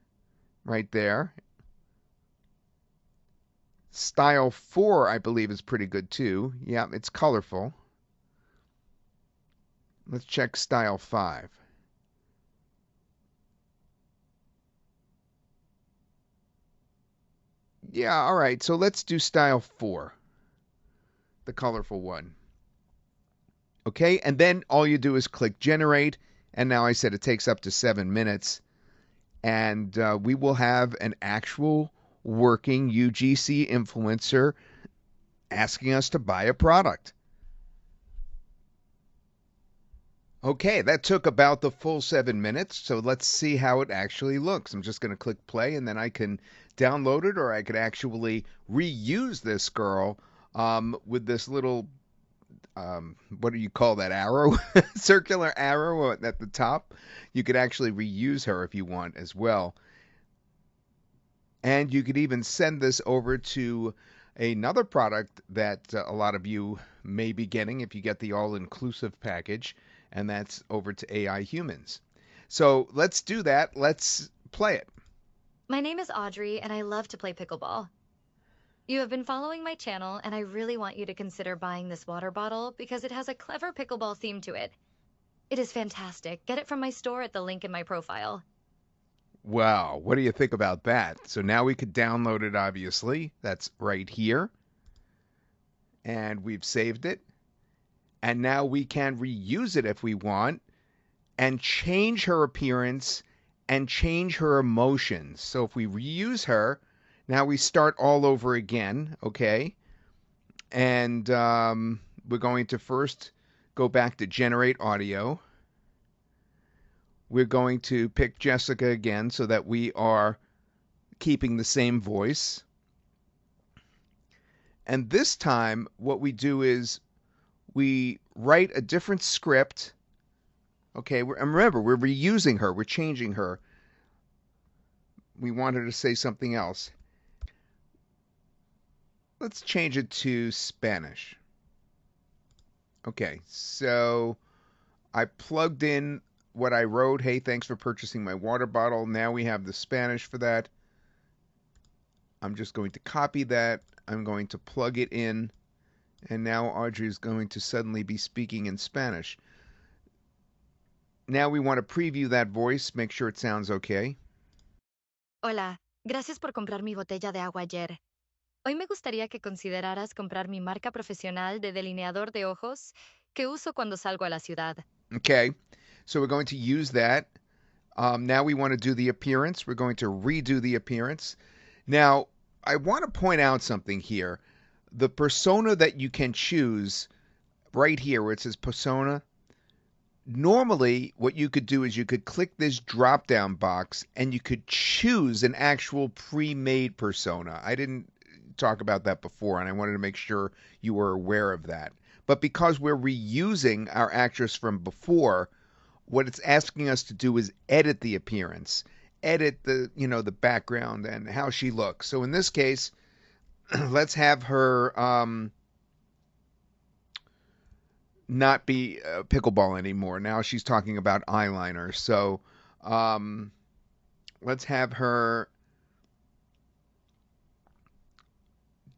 right there. Style 4, I believe, is pretty good too. Yeah, it's colorful. Let's check style 5. Yeah, all right. So let's do style 4, the colorful one. Okay, and then all you do is click generate. And now I said it takes up to 7 minutes. And we will have an actual working UGC influencer asking us to buy a product. Okay, that took about the full 7 minutes, so let's see how it actually looks. I'm just going to click play, and then I can download it, or I could actually reuse this girl with this little, what do you call that, arrow? Circular arrow at the top. You could actually reuse her if you want as well. And you could even send this over to another product that a lot of you may be getting if you get the all-inclusive package, and that's over to AI Humans. So let's do that. Let's play it. My name is Audrey, and I love to play pickleball. You have been following my channel, and I really want you to consider buying this water bottle because it has a clever pickleball theme to it. It is fantastic. Get it from my store at the link in my profile. Wow, what do you think about that? So now we could download it, obviously. That's right here. And we've saved it. And now we can reuse it if we want and change her appearance and change her emotions. So if we reuse her, now we start all over again, okay? And we're going to first go back to generate audio. We're going to pick Jessica again so that we are keeping the same voice. And this time, what we do is we write a different script. Okay, and remember, we're reusing her. We're changing her. We want her to say something else. Let's change it to Spanish. Okay, so I plugged in what I wrote. Hey, thanks for purchasing my water bottle. Now we have the Spanish for that. I'm just going to copy that. I'm going to plug it in. And now Audrey is going to suddenly be speaking in Spanish. Now we want to preview that voice, make sure it sounds okay. Hola, gracias por comprar mi botella de agua ayer. Hoy me gustaría que consideraras comprar mi marca profesional de delineador de ojos que uso cuando salgo a la ciudad. Okay, so we're going to use that. Now we want to do the appearance. We're going to redo the appearance. Now, I want to point out something here. The persona that you can choose right here where it says persona, normally what you could do is you could click this drop down box and you could choose an actual pre-made persona. I didn't talk about that before and I wanted to make sure you were aware of that. But because we're reusing our actress from before, what it's asking us to do is edit the appearance, edit the, the background and how she looks. So in this case, let's have her not be pickleball anymore. Now she's talking about eyeliner. So let's have her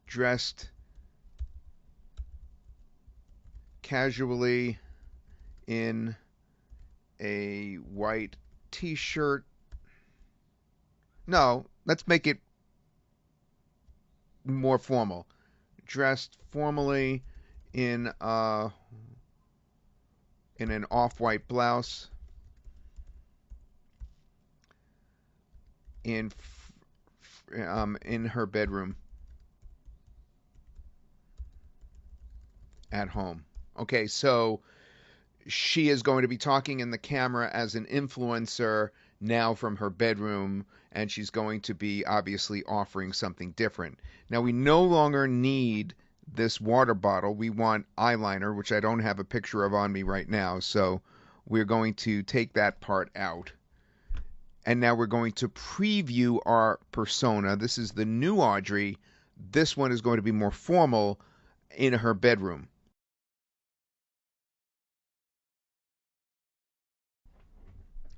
dressed casually in a white t-shirt. No, let's make it more formal. Dressed formally in an off-white blouse, in her bedroom at home. Okay, so she is going to be talking in the camera as an influencer now from her bedroom, and she's going to be obviously offering something different. Now, we no longer need this water bottle. We want eyeliner, which I don't have a picture of on me right now, so we're going to take that part out. And now we're going to preview our persona. This is the new Audrey. This one is going to be more formal in her bedroom.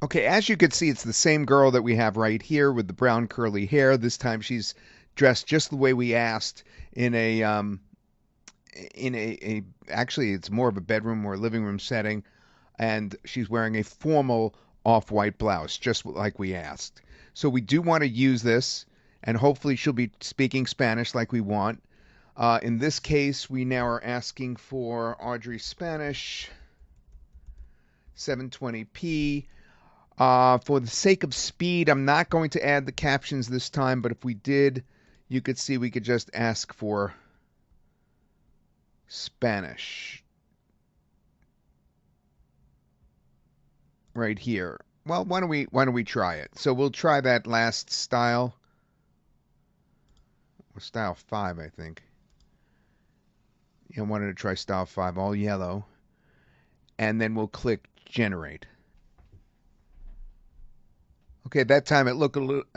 Okay, as you can see, it's the same girl that we have right here with the brown curly hair. This time she's dressed just the way we asked in a actually it's more of a bedroom or living room setting, and she's wearing a formal off-white blouse, just like we asked. So we do want to use this, and hopefully she'll be speaking Spanish like we want. In this case, we now are asking for Audrey Spanish, 720p. For the sake of speed, I'm not going to add the captions this time, but if we did, you could see we could just ask for Spanish right here. Well, why don't we try it? So we'll try that last style. Style 5, I think. I wanted to try style 5, all yellow. And then we'll click generate. Okay, that time it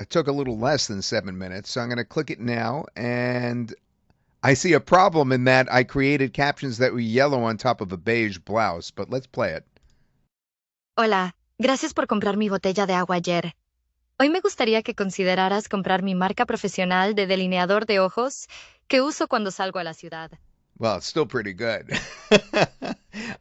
took a little less than 7 minutes, so I'm going to click it now, and I see a problem in that I created captions that were yellow on top of a beige blouse, but let's play it. Hola, gracias por comprar mi botella de agua ayer. Hoy me gustaría que consideraras comprar mi marca profesional de delineador de ojos que uso cuando salgo a la ciudad. Well, it's still pretty good.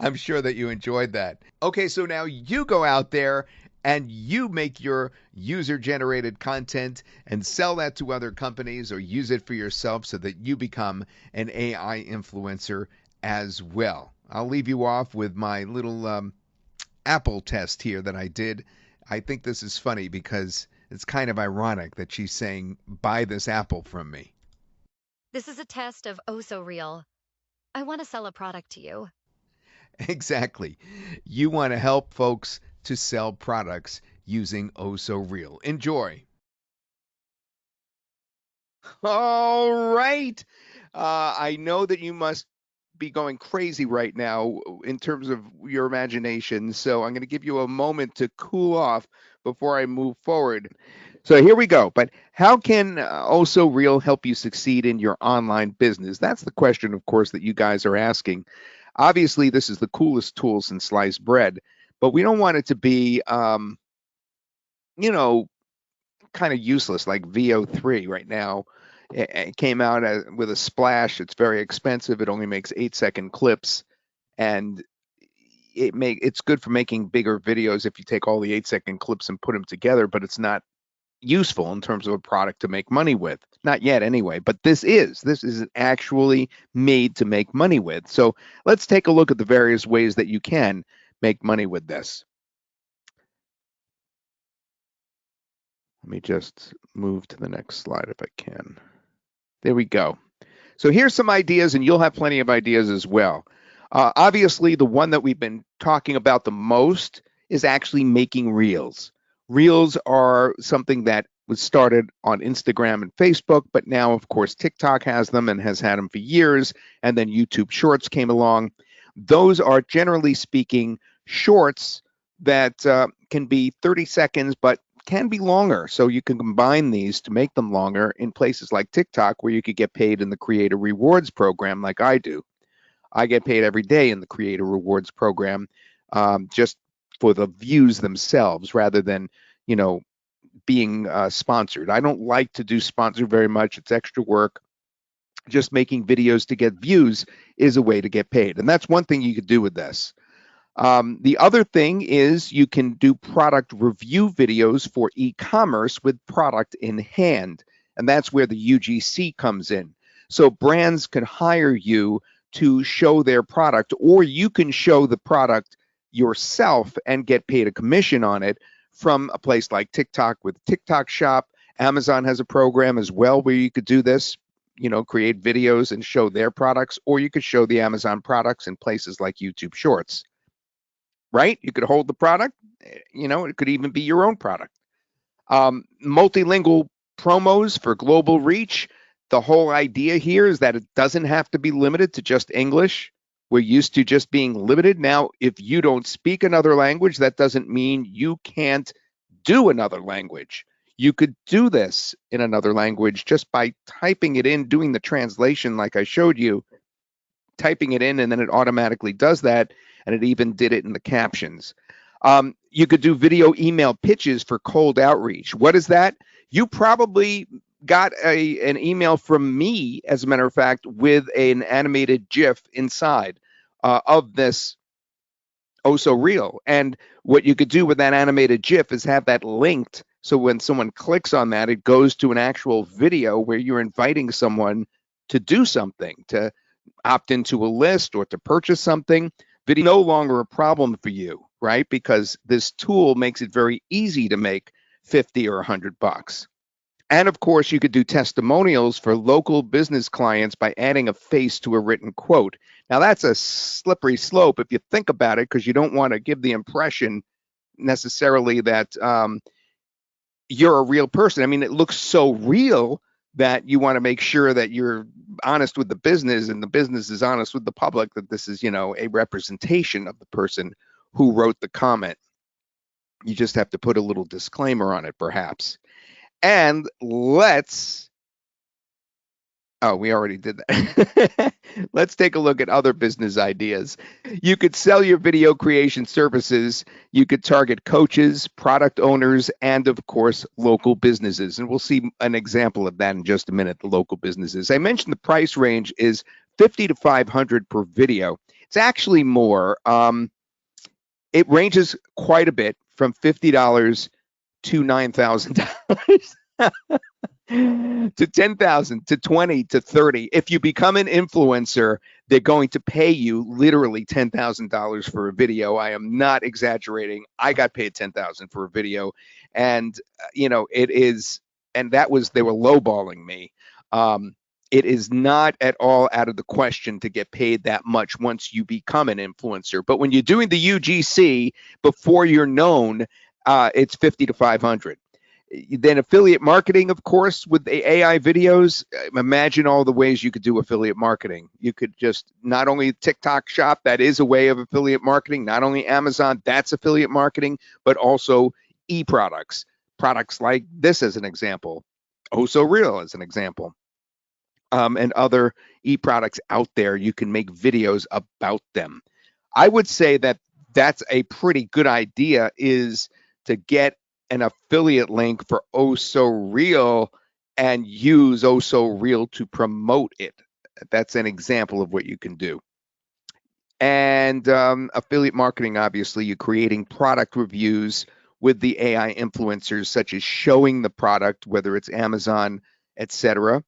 I'm sure that you enjoyed that. Okay, so now you go out there and you make your user generated content and sell that to other companies or use it for yourself so that you become an AI influencer as well. I'll leave you off with my little Apple test here that I did. I think this is funny because it's kind of ironic that she's saying, buy this apple from me. This is a test of OhSoReal. I want to sell a product to you. Exactly. You want to help folks to sell products using OhSoReal. Enjoy. All right. I know that you must be going crazy right now in terms of your imagination, so I'm going to give you a moment to cool off before I move forward. So here we go. But how can OhSoReal help you succeed in your online business? That's the question, of course, that you guys are asking. Obviously, this is the coolest tool since sliced bread, but we don't want it to be, you know, kind of useless like VO3 right now. It came out with a splash. It's very expensive. It only makes 8-second clips, and it's good for making bigger videos if you take all the 8-second clips and put them together, but it's not useful in terms of a product to make money with. Not yet anyway, but this is actually made to make money with. So let's take a look at the various ways that you can make money with this. Let me just move to the next slide if I can. There we go. So here's some ideas, and you'll have plenty of ideas as well. Obviously, the one that we've been talking about the most is actually making reels. Reels are something that was started on Instagram and Facebook, but now, of course, TikTok has them and has had them for years, and then YouTube Shorts came along. Those are, generally speaking, shorts that can be 30 seconds, but can be longer. So you can combine these to make them longer in places like TikTok, where you could get paid in the Creator Rewards program like I do. I get paid every day in the Creator Rewards program, just for the views themselves rather than, being sponsored. I don't like to do sponsored very much. It's extra work. Just making videos to get views is a way to get paid. And that's one thing you could do with this. The other thing is you can do product review videos for e-commerce with product in hand. And that's where the UGC comes in. So brands can hire you to show their product, or you can show the product yourself and get paid a commission on it from a place like TikTok with TikTok Shop. Amazon has a program as well where you could do this, create videos and show their products, or you could show the Amazon products in places like YouTube Shorts. Right? You could hold the product, it could even be your own product. Multilingual promos for global reach. The whole idea here is that it doesn't have to be limited to just English. We're used to just being limited. Now, if you don't speak another language, that doesn't mean you can't do another language. You could do this in another language just by typing it in, doing the translation like I showed you, typing it in, and then it automatically does that. And it even did it in the captions. You could do video email pitches for cold outreach. What is that? You probably got an email from me, as a matter of fact, with an animated GIF inside of this OhSoReal. And what you could do with that animated GIF is have that linked. So when someone clicks on that, it goes to an actual video where you're inviting someone to do something, to opt into a list or to purchase something. Video no longer a problem for you, right? Because this tool makes it very easy to make 50 or 100 bucks. And of course, you could do testimonials for local business clients by adding a face to a written quote. Now, that's a slippery slope if you think about it, because you don't want to give the impression necessarily that you're a real person. I mean, it looks so real that you want to make sure that you're honest with the business and the business is honest with the public, that this is, a representation of the person who wrote the comment. You just have to put a little disclaimer on it, perhaps. And we already did that. Let's take a look at other business ideas. You could sell your video creation services. You could target coaches, product owners, and of course, local businesses. And we'll see an example of that in just a minute, the local businesses. I mentioned the price range is $50 to $500 per video. It's actually more. It ranges quite a bit from $50 to $9,000. To 10,000 to 20 to 30. If you become an influencer, they're going to pay you literally $10,000 for a video. I am not exaggerating. I got paid $10,000 for a video, and it is, and that was, they were lowballing me. It is not at all out of the question to get paid that much once you become an influencer. But when you're doing the UGC before you're known, it's 50 to 500. Then affiliate marketing, of course, with the AI videos. Imagine all the ways you could do affiliate marketing. You could just not only TikTok shop, that is a way of affiliate marketing, not only Amazon, that's affiliate marketing, but also e-products. Products like this as an example, OhSoReal as an example, and other e-products out there. You can make videos about them. I would say that that's a pretty good idea, is to get an affiliate link for OhSoReal and use OhSoReal to promote it. That's an example of what you can do. And affiliate marketing, obviously, you're creating product reviews with the AI influencers, such as showing the product, whether it's Amazon, etc.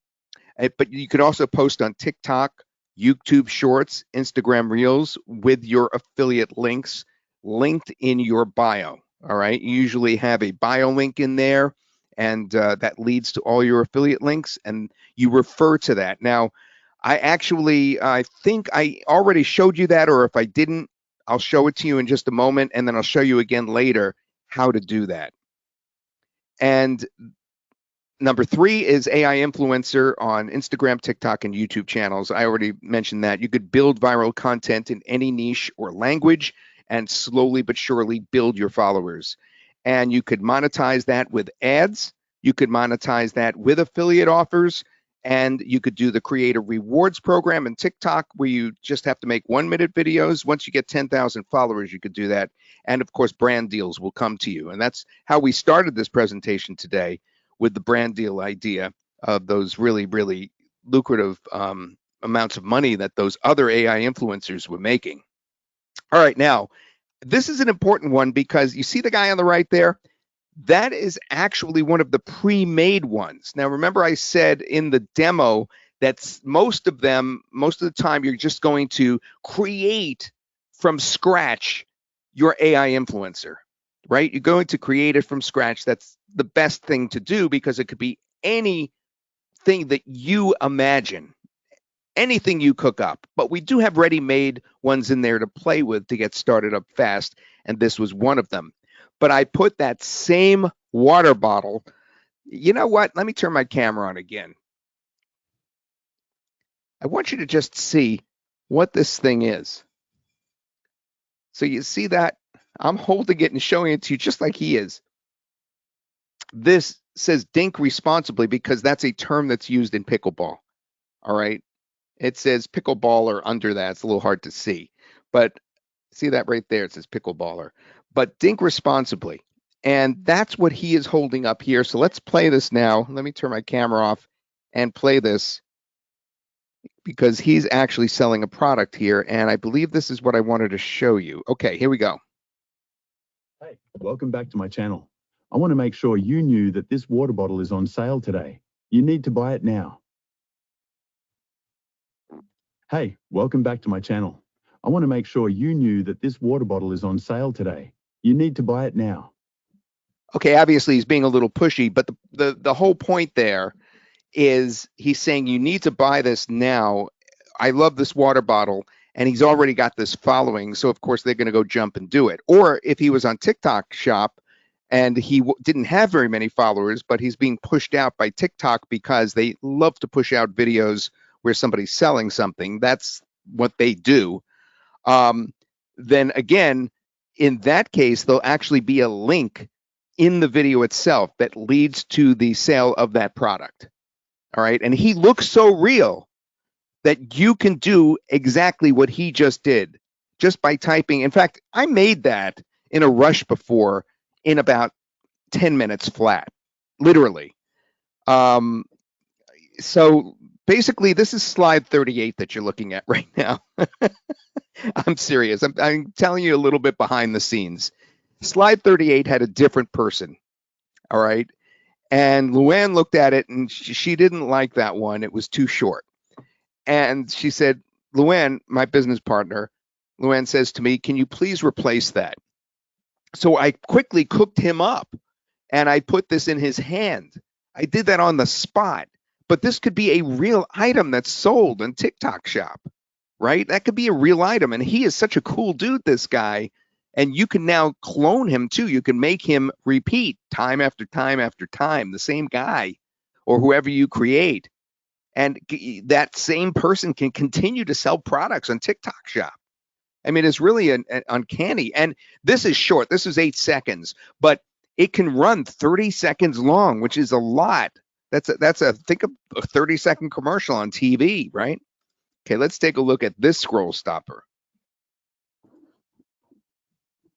But you could also post on TikTok, YouTube Shorts, Instagram Reels with your affiliate links linked in your bio. All right. You usually have a bio link in there, and that leads to all your affiliate links, and you refer to that. Now, I think I already showed you that, or if I didn't, I'll show it to you in just a moment, and then I'll show you again later how to do that. And number 3 is AI influencer on Instagram, TikTok, and YouTube channels. I already mentioned that. You could build viral content in any niche or language and slowly but surely build your followers. And you could monetize that with ads. You could monetize that with affiliate offers. And you could do the creator rewards program in TikTok, where you just have to make 1-minute videos. Once you get 10,000 followers, you could do that. And of course, brand deals will come to you. And that's how we started this presentation today, with the brand deal idea of those really, really lucrative amounts of money that those other AI influencers were making. All right, now, this is an important one, because you see the guy on the right there? That is actually one of the pre-made ones. Now, remember I said in the demo that most of the time, you're just going to create from scratch your AI influencer, right? You're going to create it from scratch. That's the best thing to do, because it could be anything that you imagine, anything you cook up. But we do have ready-made ones in there to play with to get started up fast, and this was one of them. But I put that same water bottle. You know what? Let me turn my camera on again. I want you to just see what this thing is. So you see that? I'm holding it and showing it to you just like he is. This says dink responsibly, because that's a term that's used in pickleball. All right. It says pickleballer under that. It's a little hard to see, but see that right there? It says pickleballer, but dink responsibly. And that's what he is holding up here. So let's play this now. Let me turn my camera off and play this, because he's actually selling a product here. And I believe this is what I wanted to show you. Okay, here we go. Hey, welcome back to my channel. I want to make sure you knew that this water bottle is on sale today. You need to buy it now. Hey, welcome back to my channel. I want to make sure you knew that this water bottle is on sale today. You need to buy it now. Okay, obviously he's being a little pushy, but the whole point there is he's saying you need to buy this now. I love this water bottle, and he's already got this following, so of course they're going to go jump and do it. Or if he was on TikTok Shop and he didn't have very many followers, but he's being pushed out by TikTok because they love to push out videos where somebody's selling something. That's what they do. Then again, in that case, there'll actually be a link in the video itself that leads to the sale of that product. All right. And he looks so real that you can do exactly what he just did just by typing. In fact, I made that in a rush before in about 10 minutes flat, literally. So Basically, this is slide 38 that you're looking at right now. I'm serious. I'm telling you a little bit behind the scenes. Slide 38 had a different person. All right. And Luann looked at it and she didn't like that one. It was too short. And she said, Luann, my business partner, Luann says to me, can you please replace that? So I quickly cooked him up and I put this in his hand. I did that on the spot. But this could be a real item that's sold in TikTok shop, right? That could be a real item. And he is such a cool dude, this guy. And you can now clone him too. You can make him repeat time after time after time, the same guy or whoever you create. And that same person can continue to sell products on TikTok shop. I mean, it's really an uncanny. And this is short. This is 8 seconds, but it can run 30 seconds long, which is a lot. Think of a 30-second commercial on TV, right? Okay, let's take a look at this scroll stopper.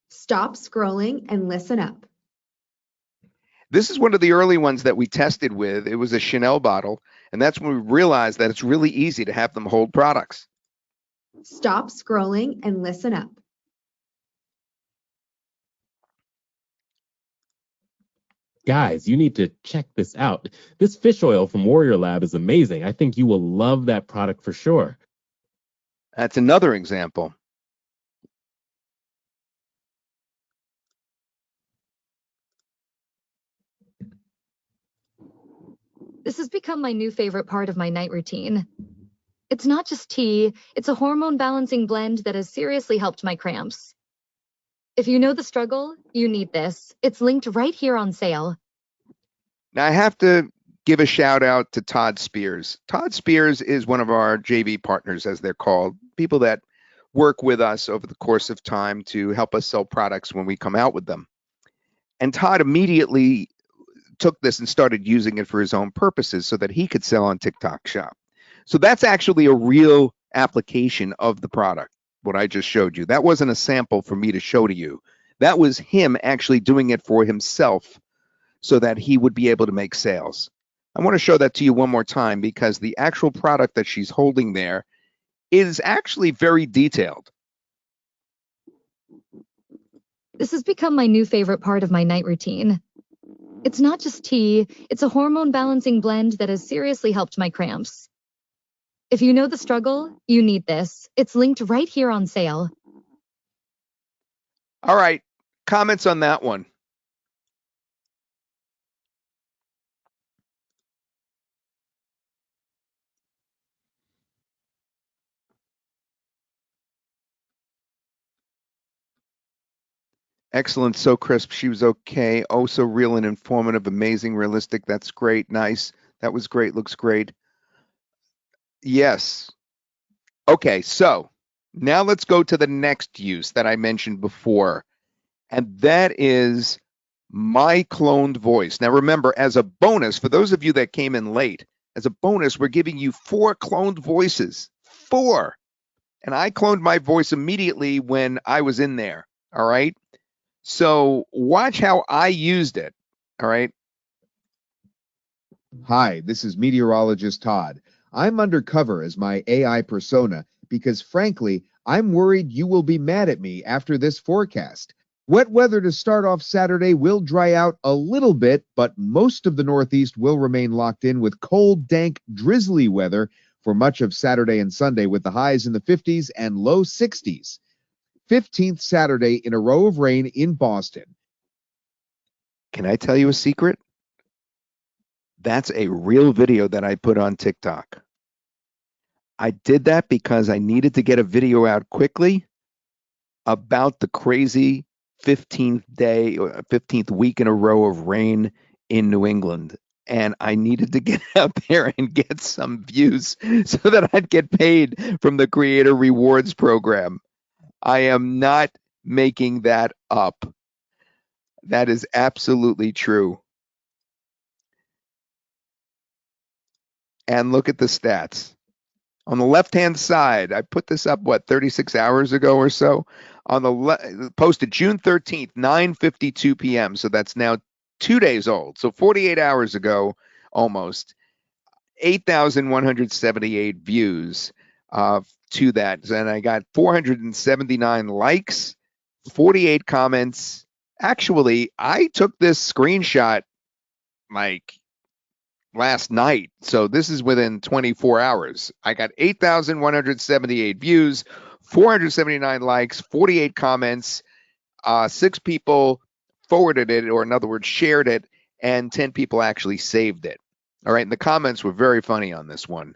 Stop scrolling and listen up. This is one of the early ones that we tested with. It was a Chanel bottle, and that's when we realized that it's really easy to have them hold products. Stop scrolling and listen up. Guys, you need to check this out. This fish oil from Warrior Lab is amazing. I think you will love that product for sure. That's another example. This has become my new favorite part of my night routine. It's not just tea, it's a hormone balancing blend that has seriously helped my cramps. If you know the struggle, you need this. It's linked right here on sale. Now I have to give a shout out to Todd Spears. Todd Spears is one of our JV partners, as they're called, people that work with us over the course of time to help us sell products when we come out with them. And Todd immediately took this and started using it for his own purposes so that he could sell on TikTok shop. So that's actually a real application of the product, what I just showed you. That wasn't a sample for me to show to you. That was him actually doing it for himself so that he would be able to make sales. I want to show that to you one more time because the actual product that she's holding there is actually very detailed. This has become my new favorite part of my night routine. It's not just tea, it's a hormone balancing blend that has seriously helped my cramps. If you know the struggle, you need this. It's linked right here on sale. All right, comments on that one? Excellent, so crisp, she was okay. Oh, so real and informative, amazing, realistic, that's great, nice. That was great, looks great. Yes. Okay, so now let's go to the next use that I mentioned before, and that is my cloned voice. Now remember, as a bonus, for those of you that came in late, as a bonus, we're giving you 4 cloned voices. 4. And I cloned my voice immediately when I was in there, all right? So watch how I used it, all right? Hi, this is meteorologist Todd. I'm undercover as my AI persona because, frankly, I'm worried you will be mad at me after this forecast. Wet weather to start off Saturday will dry out a little bit, but most of the Northeast will remain locked in with cold, dank, drizzly weather for much of Saturday and Sunday with the highs in the 50s and low 60s. 15th Saturday in a row of rain in Boston. Can I tell you a secret? That's a real video that I put on TikTok. I did that because I needed to get a video out quickly about the crazy 15th day or 15th week in a row of rain in New England. And I needed to get out there and get some views so that I'd get paid from the Creator Rewards Program. I am not making that up. That is absolutely true. And look at the stats. On the left-hand side, I put this up, 36 hours ago or so? On the posted June 13th, 9:52 p.m. So that's now 2 days old. So 48 hours ago, almost. 8,178 views to that. And I got 479 likes, 48 comments. Actually, I took this screenshot like last night. So this is within 24 hours. I got 8,178 views, 479 likes, 48 comments, 6 people forwarded it, or in other words, shared it, and 10 people actually saved it. All right. And the comments were very funny on this one.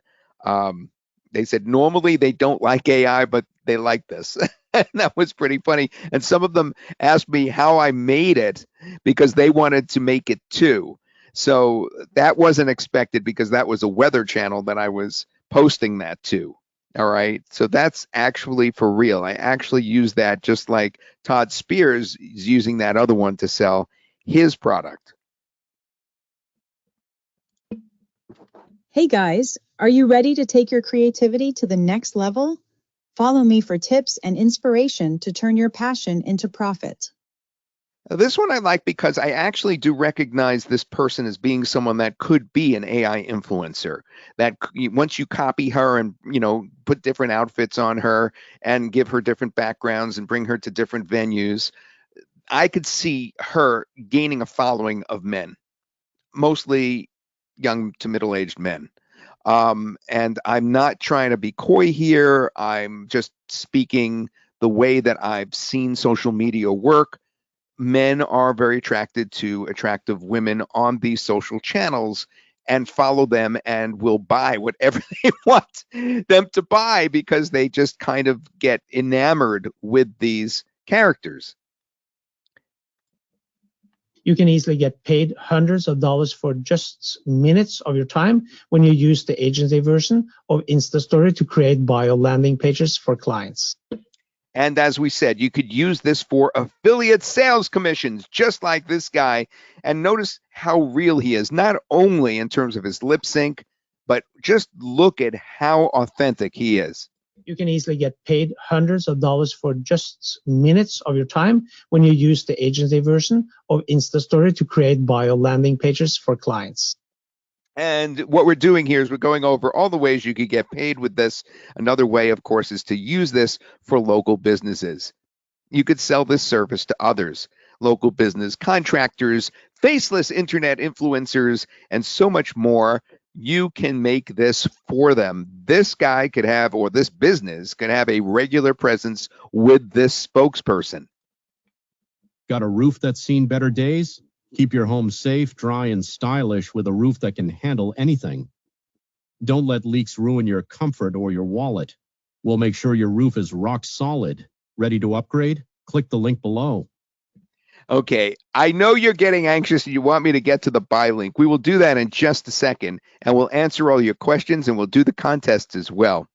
They said normally they don't like AI, but they like this. And that was pretty funny. And some of them asked me how I made it because they wanted to make it too. So that wasn't expected because that was a weather channel that I was posting that to. All right. So that's actually for real. I actually use that just like Todd Spears is using that other one to sell his product. Hey guys, are you ready to take your creativity to the next level? Follow me for tips and inspiration to turn your passion into profit. This one I like because I actually do recognize this person as being someone that could be an AI influencer. That once you copy her and, put different outfits on her and give her different backgrounds and bring her to different venues, I could see her gaining a following of men, mostly young to middle-aged men. And I'm not trying to be coy here. I'm just speaking the way that I've seen social media work. Men are very attracted to attractive women on these social channels and follow them and will buy whatever they want them to buy because they just kind of get enamored with these characters. You can easily get paid hundreds of dollars for just minutes of your time when you use the agency version of InstaStory to create bio landing pages for clients. And as we said, you could use this for affiliate sales commissions, just like this guy. And notice how real he is, not only in terms of his lip sync, but just look at how authentic he is. You can easily get paid hundreds of dollars for just minutes of your time when you use the agency version of InstaStory to create bio landing pages for clients. And what we're doing here is we're going over all the ways you could get paid with this. Another way, of course, is to use this for local businesses. You could sell this service to others, local business contractors, faceless internet influencers, and so much more. You can make this for them. This guy could have, or this business could have, a regular presence with this spokesperson. Got a roof that's seen better days? Keep your home safe, dry, and stylish with a roof that can handle anything. Don't let leaks ruin your comfort or your wallet. We'll make sure your roof is rock solid. Ready to upgrade? Click the link below. Okay, I know you're getting anxious and you want me to get to the buy link. We will do that in just a second, and we'll answer all your questions, and we'll do the contests as well.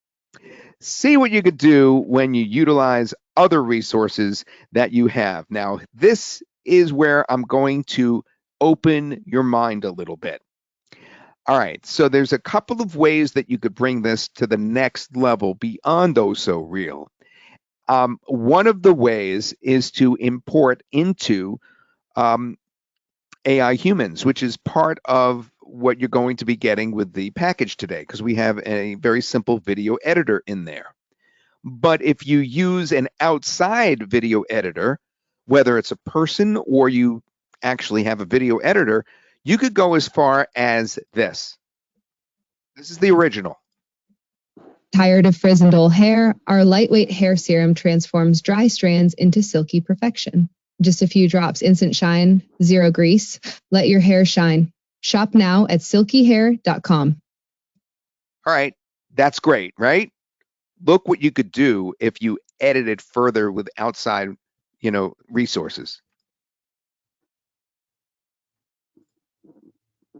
See what you could do when you utilize other resources that you have. Now, this is where I'm going to open your mind a little bit. All right, so there's a couple of ways that you could bring this to the next level beyond OhSoReal. One of the ways is to import into AI humans, which is part of what you're going to be getting with the package today, because we have a very simple video editor in there. But if you use an outside video editor, whether it's a person or you actually have a video editor, you could go as far as this. This is the original. Tired of frizz and dull hair? Our lightweight hair serum transforms dry strands into silky perfection. Just a few drops, instant shine, zero grease. Let your hair shine. Shop now at silkyhair.com. All right, that's great, right? Look what you could do if you edit it further with outside, resources.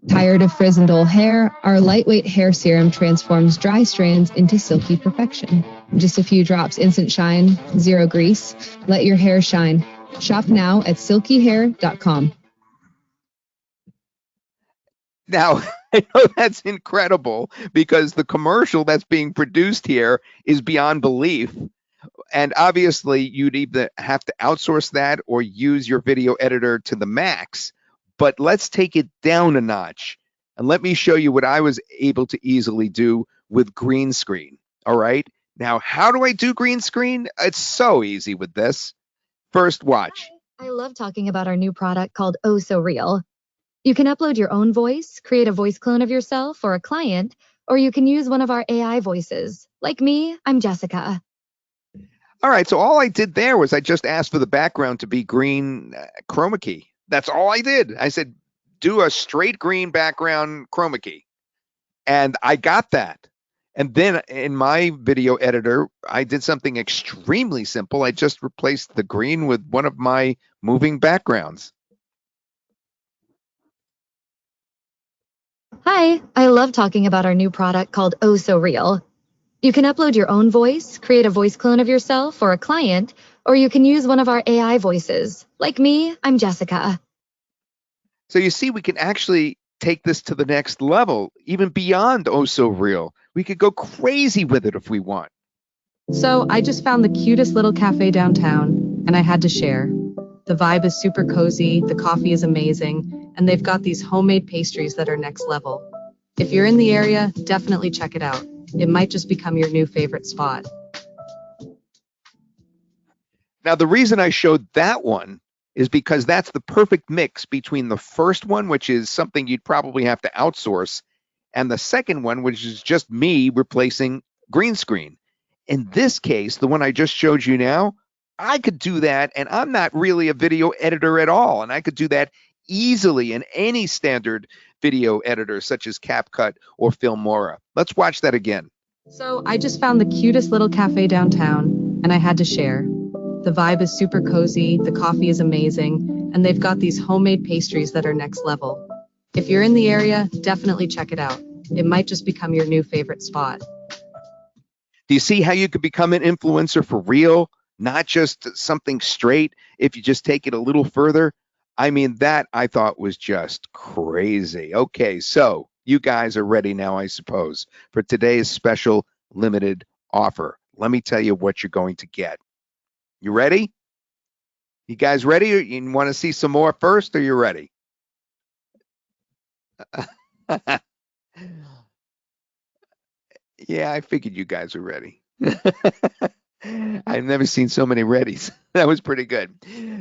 Tired of frizz and dull hair? Our lightweight hair serum transforms dry strands into silky perfection. Just a few drops, instant shine, zero grease. Let your hair shine. Shop now at silkyhair.com. Now, I know that's incredible because the commercial that's being produced here is beyond belief. And obviously, you'd either have to outsource that or use your video editor to the max. But let's take it down a notch. And let me show you what I was able to easily do with green screen. All right. Now, how do I do green screen? It's so easy with this. First, watch. I love talking about our new product called OhSoReal. You can upload your own voice, create a voice clone of yourself or a client, or you can use one of our AI voices. Like me, I'm Jessica. All right, so all I did there was I just asked for the background to be green chroma key. That's all I did. I said, do a straight green background chroma key. And I got that. And then in my video editor, I did something extremely simple. I just replaced the green with one of my moving backgrounds. Hi, I love talking about our new product called OhSoReal. You can upload your own voice, create a voice clone of yourself or a client, or you can use one of our AI voices. Like me, I'm Jessica. So you see, we can actually take this to the next level, even beyond OhSoReal. We could go crazy with it if we want. So I just found the cutest little cafe downtown, and I had to share. The vibe is super cozy, the coffee is amazing, and they've got these homemade pastries that are next level. If you're in the area, definitely check it out. It might just become your new favorite spot. Now, the reason I showed that one is because that's the perfect mix between the first one, which is something you'd probably have to outsource, and the second one, which is just me replacing green screen. In this case, the one I just showed you now, I could do that, and I'm not really a video editor at all, and I could do that easily in any standard video editor, such as CapCut or Filmora. Let's watch that again. So I just found the cutest little cafe downtown, and I had to share. The vibe is super cozy, the coffee is amazing, and they've got these homemade pastries that are next level. If you're in the area, definitely check it out. It might just become your new favorite spot. Do you see how you could become an influencer for real? Not just something straight if you just take it a little further? I mean, that I thought was just crazy. Okay, so you guys are ready now, I suppose, for today's special limited offer. Let me tell you what you're going to get. You ready? You guys ready? Or you want to see some more first, or you ready? Yeah, I figured you guys are ready. I've never seen so many readies. That was pretty good.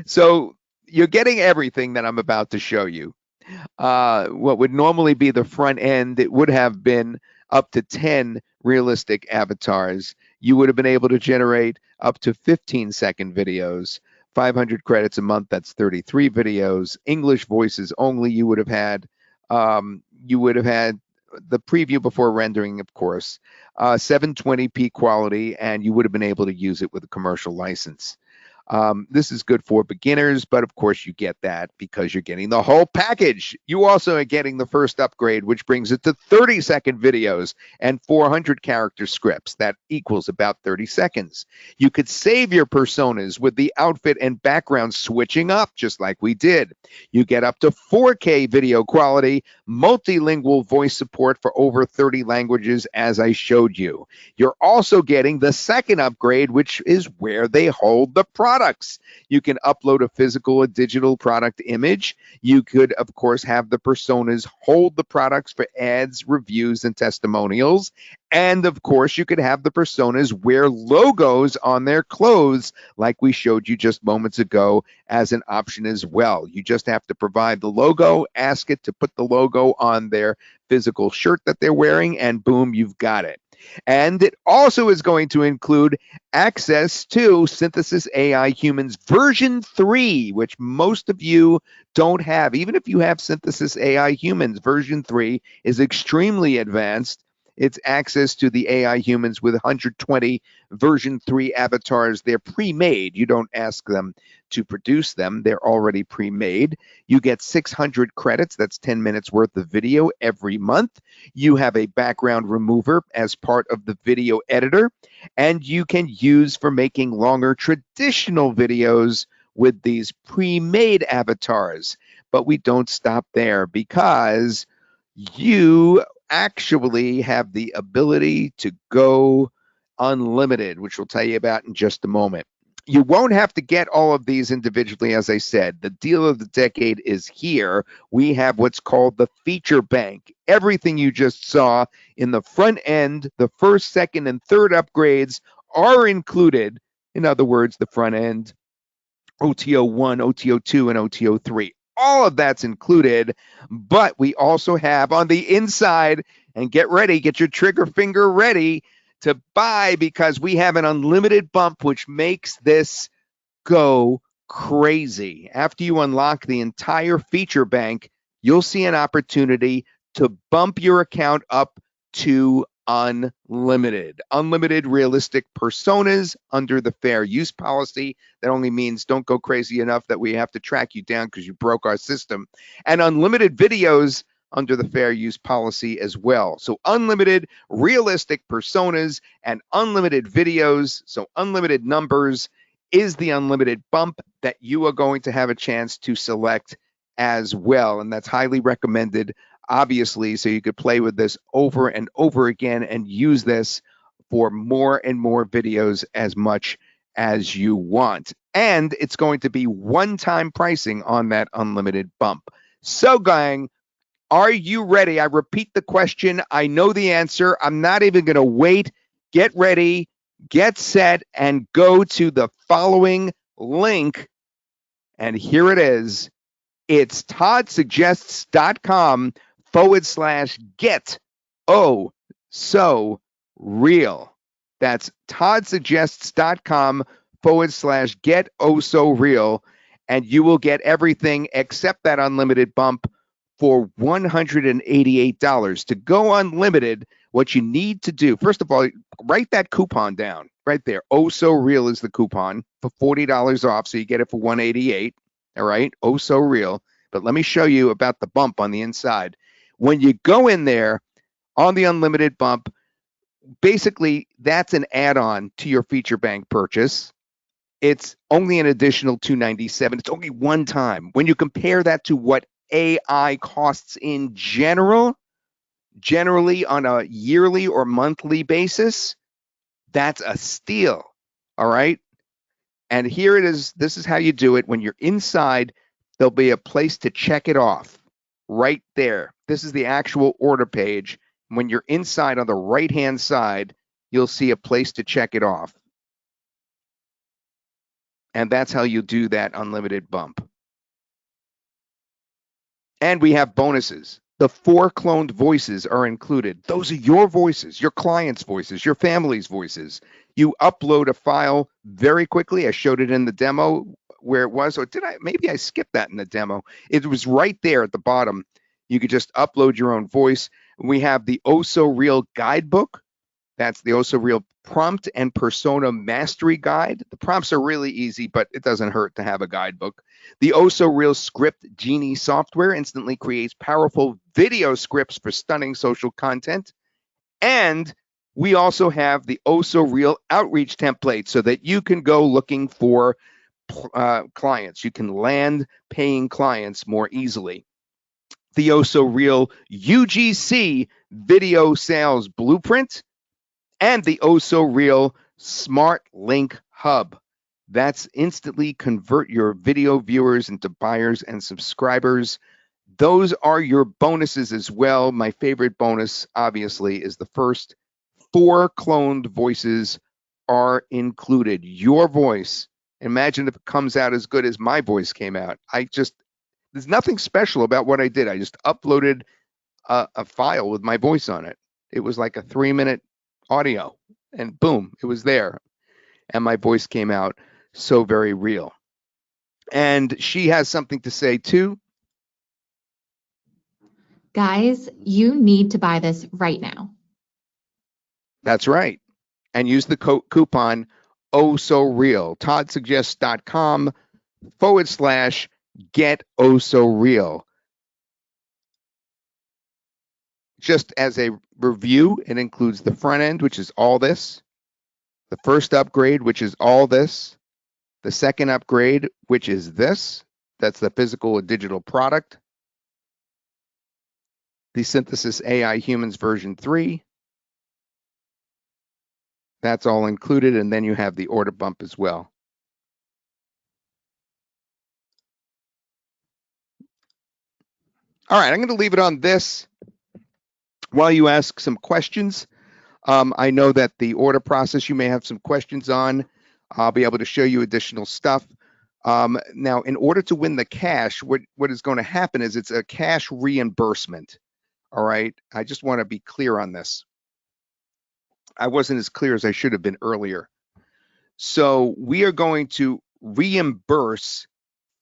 So you're getting everything that I'm about to show you. What would normally be the front end, it would have been up to 10 realistic avatars. You would have been able to generate up to 15-second videos, 500 credits a month, that's 33 videos. English voices only. You would have had the preview before rendering, of course, 720p quality, and you would have been able to use it with a commercial license. This is good for beginners, but of course you get that because you're getting the whole package. You also are getting the first upgrade, which brings it to 30-second videos and 400 character scripts. That equals about 30 seconds. You could save your personas with the outfit and background switching up, just like we did. You get up to 4K video quality, multilingual voice support for over 30 languages, as I showed you. You're also getting the second upgrade, which is where they hold the products. You can upload a physical or digital product image. You could, of course, have the personas hold the products for ads, reviews, and testimonials. And, of course, you could have the personas wear logos on their clothes, like we showed you just moments ago, as an option as well. You just have to provide the logo, ask it to put the logo on their physical shirt that they're wearing, and boom, you've got it. And it also is going to include access to Synthesis AI Humans version 3, which most of you don't have. Even if you have Synthesis AI Humans, version 3 is extremely advanced. It's access to the AI Humans with 120 version 3 avatars. They're pre-made. You don't ask them to produce them. They're already pre-made. You get 600 credits. That's 10 minutes worth of video every month. You have a background remover as part of the video editor, and you can use for making longer traditional videos with these pre-made avatars. But we don't stop there, because you actually have the ability to go unlimited, which we'll tell you about in just a moment. You won't have to get all of these individually, as I said. The deal of the decade is here. We have what's called the feature bank. Everything you just saw in the front end, the first, second, and third upgrades are included. In other words, the front end, OTO1, OTO2, and OTO3. All of that's included, but we also have on the inside, and get ready, get your trigger finger ready to buy, because we have an unlimited bump, which makes this go crazy. After you unlock the entire feature bank, you'll see an opportunity to bump your account up to unlimited. Unlimited realistic personas under the fair use policy. That only means don't go crazy enough that we have to track you down because you broke our system. And unlimited videos under the fair use policy as well. So unlimited realistic personas and unlimited videos, so unlimited numbers, is the unlimited bump that you are going to have a chance to select as well. And that's highly recommended, obviously, so you could play with this over and over again and use this for more and more videos as much as you want. And it's going to be one-time pricing on that unlimited bump. So, gang, are you ready? I repeat the question. I know the answer. I'm not even going to wait. Get ready, get set, and go to the following link. And here it is. It's toddsuggests.com/get oh so real. That's toddsuggests.com/get oh so real. And you will get everything except that unlimited bump for $188. To go unlimited, what you need to do, first of all, write that coupon down right there. Oh So Real is the coupon for $40 off, so you get it for $188. All right, Oh So Real. But let me show you about the bump on the inside. When you go in there on the unlimited bump, basically that's an add-on to your feature bank purchase. It's only an additional $297. It's only one time. When you compare that to what AI costs in generally on a yearly or monthly basis, that's a steal. All right. And here it is. This is how you do it. When you're inside, there'll be a place to check it off right there. This is the actual order page. When you're inside on the right-hand side, you'll see a place to check it off. And that's how you do that unlimited bump. And we have bonuses. The 4 cloned voices are included. Those are your voices, your clients' voices, your family's voices. You upload a file very quickly. I showed it in the demo where it was, or did I? Maybe I skipped that in the demo. It was right there at the bottom. You could just upload your own voice. We have the OhSoReal guidebook. That's the OhSoReal prompt and persona mastery guide. The prompts are really easy, but it doesn't hurt to have a guidebook. The OhSoReal script genie software instantly creates powerful video scripts for stunning social content. And we also have the OhSoReal outreach template so that you can go looking for clients. You can land paying clients more easily. The OhSoReal UGC video sales blueprint, and the OhSoReal Smart Link Hub. That's instantly convert your video viewers into buyers and subscribers. Those are your bonuses as well. My favorite bonus, obviously, is the first 4 cloned voices are included. Your voice. Imagine if it comes out as good as my voice came out. There's nothing special about what I did. I just uploaded a file with my voice on it. It was like a 3-minute audio, and boom, it was there. And my voice came out so very real. And she has something to say too. Guys, you need to buy this right now. That's right. And use the coupon OhSoReal. toddsuggests.com/get OhSoReal. Just as a review, it includes the front end, which is all this, the first upgrade, which is all this, the second upgrade, which is this, that's the physical or digital product, the Synthesis AI Humans version 3, that's all included, and then you have the order bump as well. All right, I'm going to leave it on this while you ask some questions. I know that the order process you may have some questions on. I'll be able to show you additional stuff. Now, in order to win the cash, what is going to happen is it's a cash reimbursement. All right, I just want to be clear on this. I wasn't as clear as I should have been earlier. So we are going to reimburse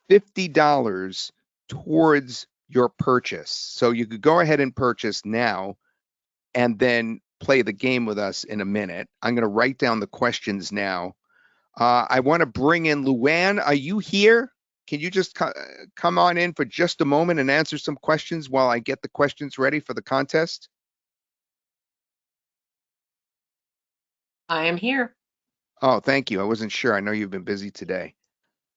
$50 towards your purchase. So you could go ahead and purchase now and then play the game with us in a minute. I'm going to write down the questions now. I want to bring in Luann. Are you here? Can you just come on in for just a moment and answer some questions while I get the questions ready for the contest? I am here. Oh, thank you. I wasn't sure. I know you've been busy today.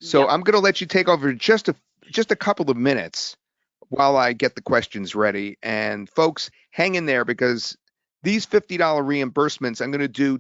So I'm going to let you take over just a couple of minutes while I get the questions ready. And folks, hang in there because these $50 reimbursements, I'm going to do